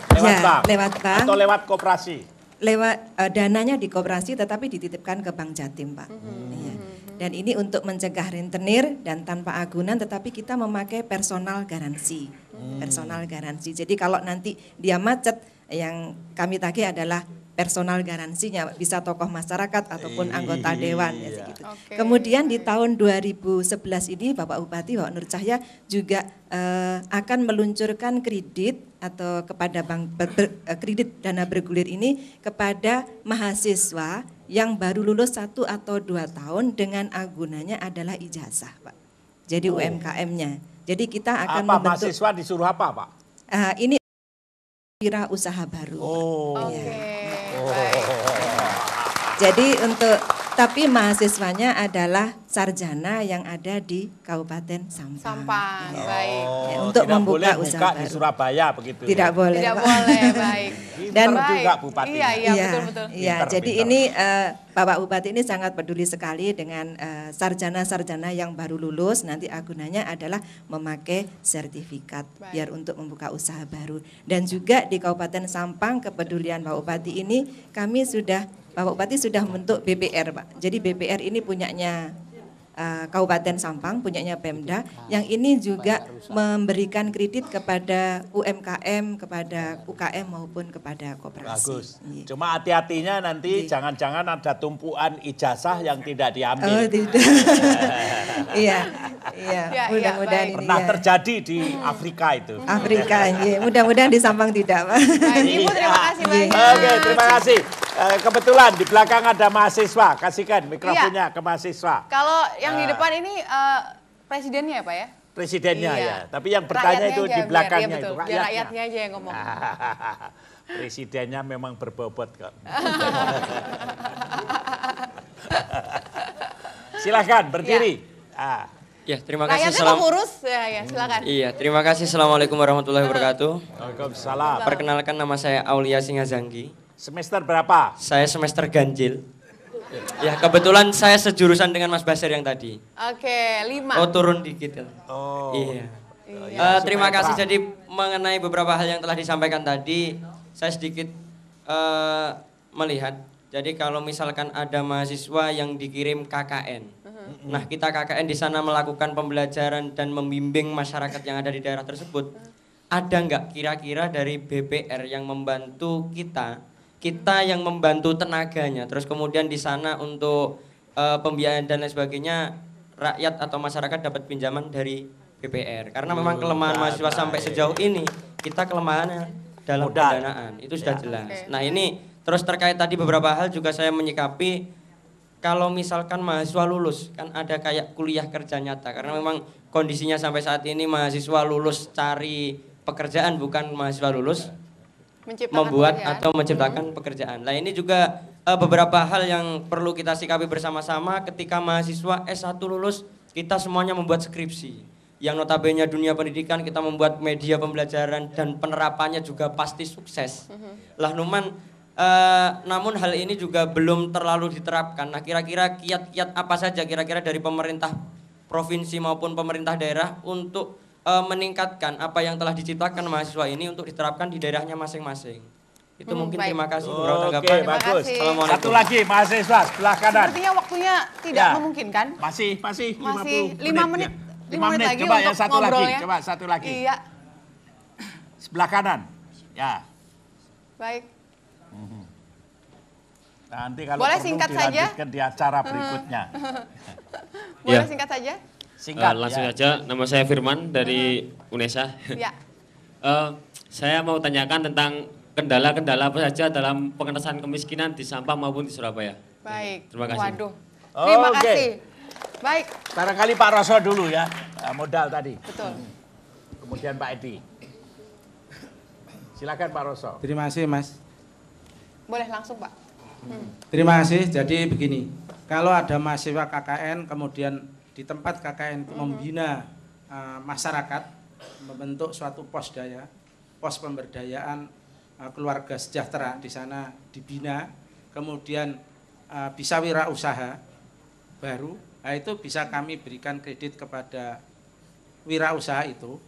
lewat bank atau lewat koperasi. Lewat dananya di koperasi tetapi dititipkan ke Bank Jatim, Pak. Iya. Dan ini untuk mencegah rentenir dan tanpa agunan, tetapi kita memakai personal garansi. Personal garansi. Jadi kalau nanti dia macet, yang kami tagih adalah personal garansinya, bisa tokoh masyarakat ataupun anggota dewan ya segitu. Kemudian di tahun 2011 ini Bapak Bupati Bapak Nur Cahya juga akan meluncurkan kredit atau kepada kredit dana bergulir ini kepada mahasiswa yang baru lulus 1 atau 2 tahun dengan agunannya adalah ijazah, Pak. Jadi UMKM-nya. Jadi kita akan membentuk mahasiswa disuruh apa, Pak? Ini wira usaha baru. Jadi tapi mahasiswanya adalah sarjana yang ada di Kabupaten Sampang. Baik. Ya, untuk membuka usaha baru. Di Surabaya begitu. Tidak boleh. Tidak boleh, baik. Dan juga Bupati. Iya, betul. Iya, jadi ini Bapak Bupati ini sangat peduli sekali dengan sarjana-sarjana yang baru lulus, nanti agunannya adalah memakai sertifikat biar untuk membuka usaha baru. Dan juga di Kabupaten Sampang, kepedulian Bapak Bupati ini Bapak Bupati sudah membentuk BPR, Pak. Jadi BPR ini punyanya Kabupaten Sampang, punyanya Pemda, yang ini juga memberikan kredit kepada UMKM, kepada UKM maupun kepada koperasi. Bagus. Cuma hati-hatinya nanti jangan-jangan ada tumpuan ijazah yang tidak diambil. Oh, tidak. Iya. Mudah-mudahan ini pernah terjadi di Afrika itu. Afrika, iya. Mudah-mudahan di Sampang tidak, Pak. Ibu terima kasih banyak. Oke, terima kasih. Kebetulan di belakang ada mahasiswa, kasihkan mikrofonnya ke mahasiswa. Kalau yang di depan ini presidennya ya, Pak ya? Presidennya ya, tapi yang bertanya itu di belakangnya itu rakyatnya aja yang ngomong. Presidennya memang berbobot kok. Silahkan berdiri. Ya, terima kasih. Rakyatnya mau ngurus, ya silakan. Iya, terima kasih. Assalamualaikum warahmatullahi wabarakatuh. Waalaikumsalam. Perkenalkan, nama saya Aulia Singazanggi. Semester berapa? Saya semester ganjil. Ya, kebetulan saya sejurusan dengan Mas Basir yang tadi. Oke, 5. Oh, turun dikit. Oh. Iya. Terima kasih. Jadi mengenai beberapa hal yang telah disampaikan tadi, saya sedikit melihat. Jadi kalau misalkan ada mahasiswa yang dikirim KKN, nah kita KKN di sana melakukan pembelajaran dan membimbing masyarakat yang ada di daerah tersebut, ada nggak kira-kira dari BPR yang membantu kita yang membantu tenaganya, terus kemudian di sana untuk pembiayaan dan lain sebagainya, rakyat atau masyarakat dapat pinjaman dari BPR. Karena memang kelemahan mahasiswa sampai sejauh ini, kita kelemahannya dalam pendanaan, itu sudah jelas. Nah ini terus terkait tadi beberapa hal juga saya menyikapi, kalau misalkan mahasiswa lulus, kan ada kayak kuliah kerja nyata, karena memang kondisinya sampai saat ini mahasiswa lulus cari pekerjaan, bukan mahasiswa lulus membuat atau menciptakan pekerjaan. Nah ini juga beberapa hal yang perlu kita sikapi bersama-sama ketika mahasiswa S1 lulus, kita semuanya membuat skripsi. Yang notabene dunia pendidikan kita membuat media pembelajaran dan penerapannya juga pasti sukses. Lah namun hal ini juga belum terlalu diterapkan. Nah kira-kira kiat-kiat apa saja kira-kira dari pemerintah provinsi maupun pemerintah daerah untuk meningkatkan apa yang telah diciptakan mahasiswa ini untuk diterapkan di daerahnya masing-masing. Itu mungkin baik. terima kasih beberapa Oke, tanggapan. bagus. Assalamualaikum. Satu lagi mahasiswa sebelah kanan. Sepertinya waktunya tidak Ya. memungkinkan. Masih 5 menit. 5 menit lagi coba untuk yang satu lagi. ngobrolnya. Coba satu lagi. Iya, Sebelah kanan. Ya. baik. Nanti kalau Boleh perlu singkat saja? dilanjutkan di acara berikutnya. Boleh Ya. singkat saja? Singkat. Langsung ya. aja, nama saya Firman dari UNESA. Ya. Saya mau tanyakan tentang kendala-kendala apa saja dalam pengentasan kemiskinan di Sampang maupun di Surabaya. Baik. Terima kasih. Waduh. Terima Oke. kasih. Baik. Barangkali Pak Roso dulu ya, modal tadi. Betul. Kemudian Pak Edi. Silakan Pak Roso. Terima kasih Mas. Boleh langsung, Pak. Terima kasih. Jadi begini, kalau ada mahasiswa KKN kemudian di tempat KKN itu membina masyarakat, membentuk suatu pos daya, pos pemberdayaan keluarga sejahtera di sana dibina, kemudian bisa wirausaha baru, nah itu bisa kami berikan kredit kepada wirausaha itu.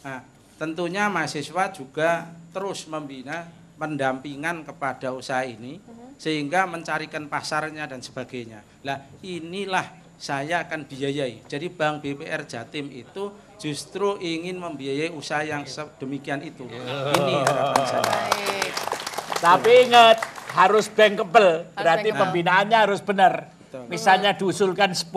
Nah, tentunya mahasiswa juga terus membina pendampingan kepada usaha ini sehingga mencarikan pasarnya dan sebagainya. Nah, inilah saya akan biayai. Jadi Bank BPR Jatim itu justru ingin membiayai usaha yang sedemikian itu. Ini harapan saya. Tapi ingat, harus bankable, berarti bankable. pembinaannya harus benar. Misalnya diusulkan 10,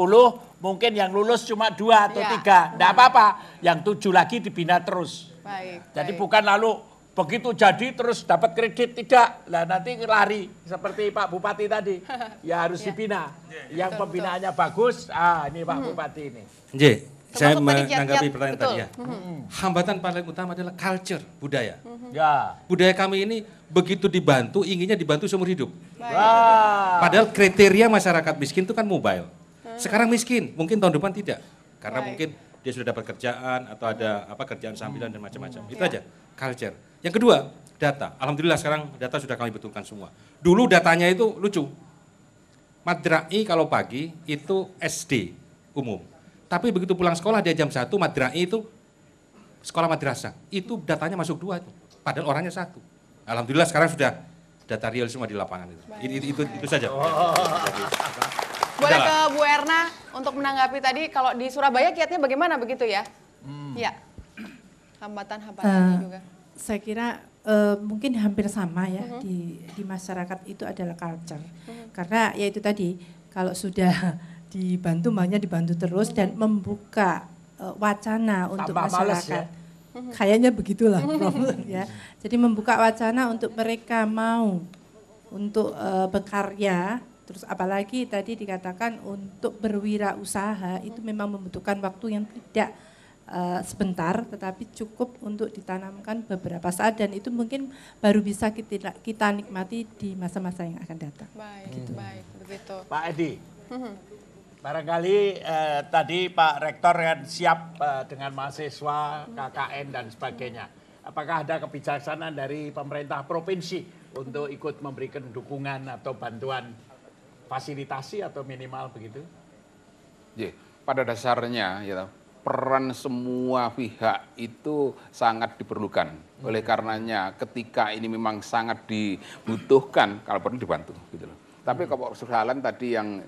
mungkin yang lulus cuma 2 atau 3. Tidak apa-apa, yang 7 lagi dibina terus. Baik. Jadi bukan lalu begitu jadi terus dapat kredit, tidak. Lah nanti lari seperti Pak Bupati tadi. Ya harus dibina. Yang pembinaannya bagus, ini Pak Bupati ini. Saya Termasuk tadi menanggapi kiat-kiat, pertanyaan betul. tadi ya. Hambatan paling utama adalah culture, budaya. Ya. Budaya kami ini begitu dibantu, inginnya dibantu seumur hidup. Wah. Padahal kriteria masyarakat miskin itu kan mobile. Sekarang miskin, mungkin tahun depan tidak. Karena Baik. mungkin dia sudah dapat kerjaan atau ada kerjaan sambilan dan macam-macam. Itu Ya. aja, culture. Yang kedua, data. Alhamdulillah sekarang data sudah kami betulkan semua. Dulu datanya itu lucu. Madrai kalau pagi itu SD umum. Tapi begitu pulang sekolah dia jam 1, Madrai itu sekolah madrasah. Itu datanya masuk 2 itu. Padahal orangnya 1. Alhamdulillah sekarang sudah data real semua di lapangan itu. Itu saja. Boleh ke Bu Erna untuk menanggapi tadi, kalau di Surabaya kiatnya bagaimana begitu ya? Iya. Hambatan-hambatannya juga. Saya kira mungkin hampir sama ya di masyarakat itu adalah culture. Karena ya itu tadi, kalau sudah dibantu maunya dibantu terus dan membuka wacana untuk Tambah males masyarakat. ya. Kayaknya begitulah Prof, ya. Jadi membuka wacana untuk mereka mau untuk berkarya, terus apalagi tadi dikatakan untuk berwirausaha itu memang membutuhkan waktu yang tidak sebentar, tetapi cukup untuk ditanamkan beberapa saat dan itu mungkin baru bisa kita nikmati di masa-masa yang akan datang. Baik, baik, begitu. Pak Edi, barangkali tadi Pak Rektor kan siap dengan mahasiswa, KKN dan sebagainya. Apakah ada kebijaksanaan dari pemerintah provinsi untuk ikut memberikan dukungan atau bantuan fasilitasi atau minimal begitu? Pada dasarnya ya, peran semua pihak itu sangat diperlukan. Oleh karenanya ketika ini memang sangat dibutuhkan, kalau perlu dibantu gitu loh. Tapi kalau persoalan tadi yang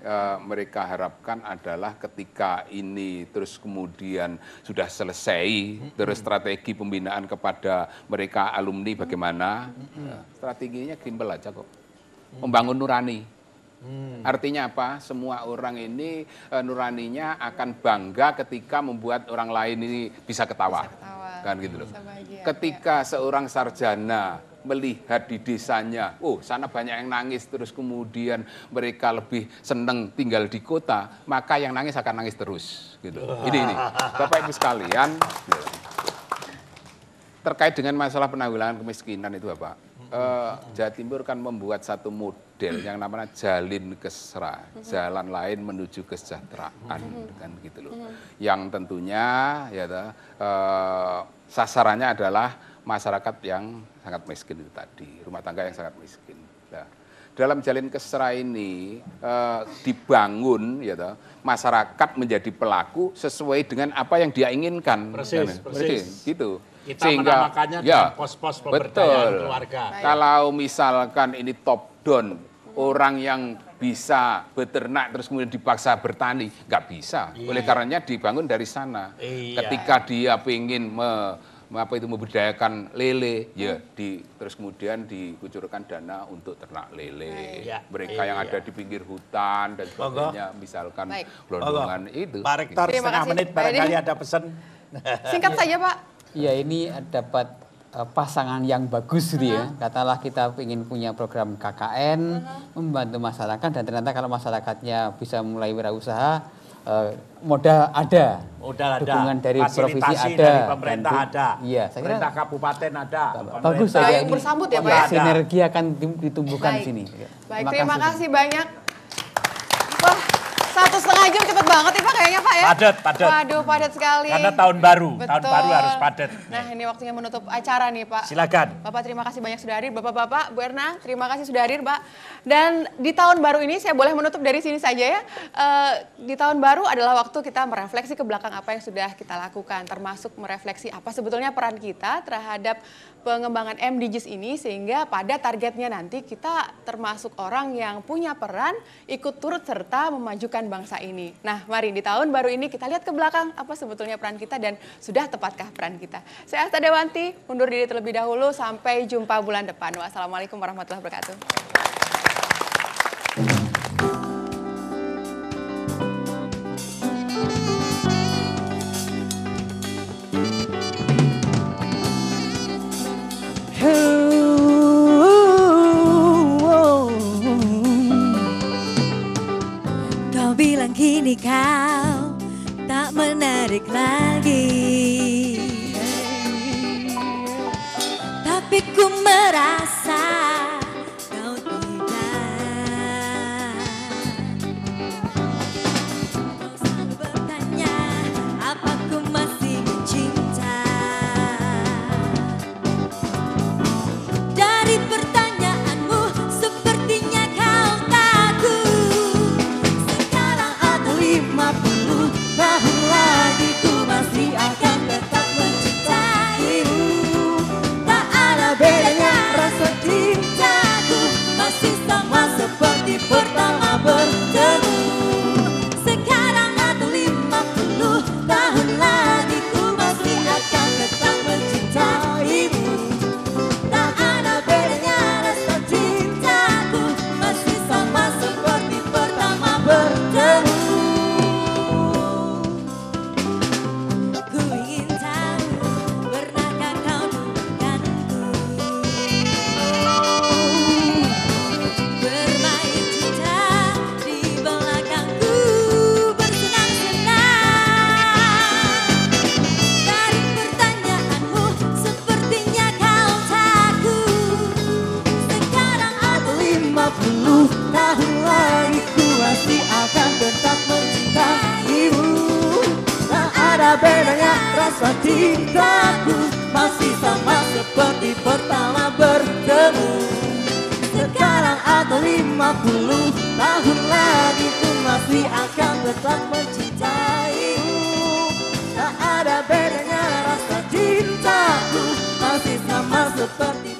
mereka harapkan adalah ketika ini terus kemudian sudah selesai, terus strategi pembinaan kepada mereka alumni bagaimana, strateginya simpel aja kok. Membangun nurani. Artinya apa? Semua orang ini nuraninya akan bangga ketika membuat orang lain ini bisa ketawa. Kan gitu loh. Ketika seorang sarjana melihat di desanya, oh sana banyak yang nangis, terus kemudian mereka lebih seneng tinggal di kota, maka yang nangis akan nangis terus. Gitu. Ini Bapak Ibu sekalian, terkait dengan masalah penanggulangan kemiskinan itu Bapak, Jawa Timur kan membuat satu model yang namanya jalin kesra, jalan lain menuju kesejahteraan, kan gitu loh. Yang tentunya ya sasarannya adalah masyarakat yang sangat miskin itu tadi, rumah tangga yang sangat miskin. Nah, dalam jalin kesra ini dibangun ya masyarakat menjadi pelaku sesuai dengan apa yang dia inginkan. Persis. Gitu. Kita menamakannya dengan pos-pos pemberdayaan keluarga. Kalau misalkan ini top down, orang yang bisa beternak terus kemudian dipaksa bertani, nggak bisa. Oleh karenanya dibangun dari sana. Ketika dia ingin memberdayakan lele, ya terus kemudian dikucurkan dana untuk ternak lele. Mereka yang ada di pinggir hutan dan sebagainya, misalkan gelondongan itu. Pak Rektor, setengah menit barangkali ada pesan. Singkat saja Pak. Ya ini dapat pasangan yang bagus gitu ya. Katalah kita ingin punya program KKN, membantu masyarakat, dan ternyata kalau masyarakatnya bisa mulai wirausaha, modal ada, dukungan dari provinsi ada, dari pemerintah ada, iya, saya kira pemerintah kabupaten ada, bagus ya. Yang bersambut ya Pak ya. Sinergi akan ditumbuhkan di sini. Baik, terima kasih banyak. Wah, 1,5 jam cepet banget ya Pak kayaknya Pak ya. Padat. Waduh, padat sekali. Karena tahun baru, betul. Tahun baru harus padat. Nah, ini waktunya menutup acara nih Pak. Silakan. Bapak terima kasih banyak sudah hadir, Bapak-bapak, Bu Erna terima kasih sudah hadir Pak. Dan di tahun baru ini saya boleh menutup dari sini saja ya. Di tahun baru adalah waktu kita merefleksi ke belakang apa yang sudah kita lakukan, termasuk merefleksi apa sebetulnya peran kita terhadap pengembangan MDGs ini, sehingga pada targetnya nanti kita termasuk orang yang punya peran ikut turut serta memajukan bangsa ini. Nah, mari di tahun baru ini kita lihat ke belakang apa sebetulnya peran kita dan sudah tepatkah peran kita. Saya Asta Dewanti, undur diri terlebih dahulu, sampai jumpa bulan depan. Wassalamualaikum warahmatullahi wabarakatuh. Kau bilang kini kau tak menarik lagi, tapi ku merasa kau tidak. Kau selalu bertanya apa ku masih mencinta. Dari pertanyaanmu sepertinya kau takut. Sekarang atau 50 tahun lagi ku masih akan tetap mencintaimu. Tak ada bedanya rasa cintaku, masih sama seperti pertama bertemu. Sekarang atau 50 tahun lagi ku masih akan tetap mencintaimu. Tak ada bedanya rasa cintaku, masih sama seperti pertama bertemu. Ku ingin tahu, pernahkah kau dugakanku bermain cinta di belakangku bersenang-senang. Dari pertanyaanmu sepertinya kau takut. Sekarang atau 50 tahun lagi ku masih akan tetap mencintaimu. Tak ada bedanya rasa cintaku, masih sama seperti pertama bertemu. Sekarang atau 50 tahun lagi ku masih akan tetap mencintaimu. Tak ada bedanya rasa cintaku, masih sama seperti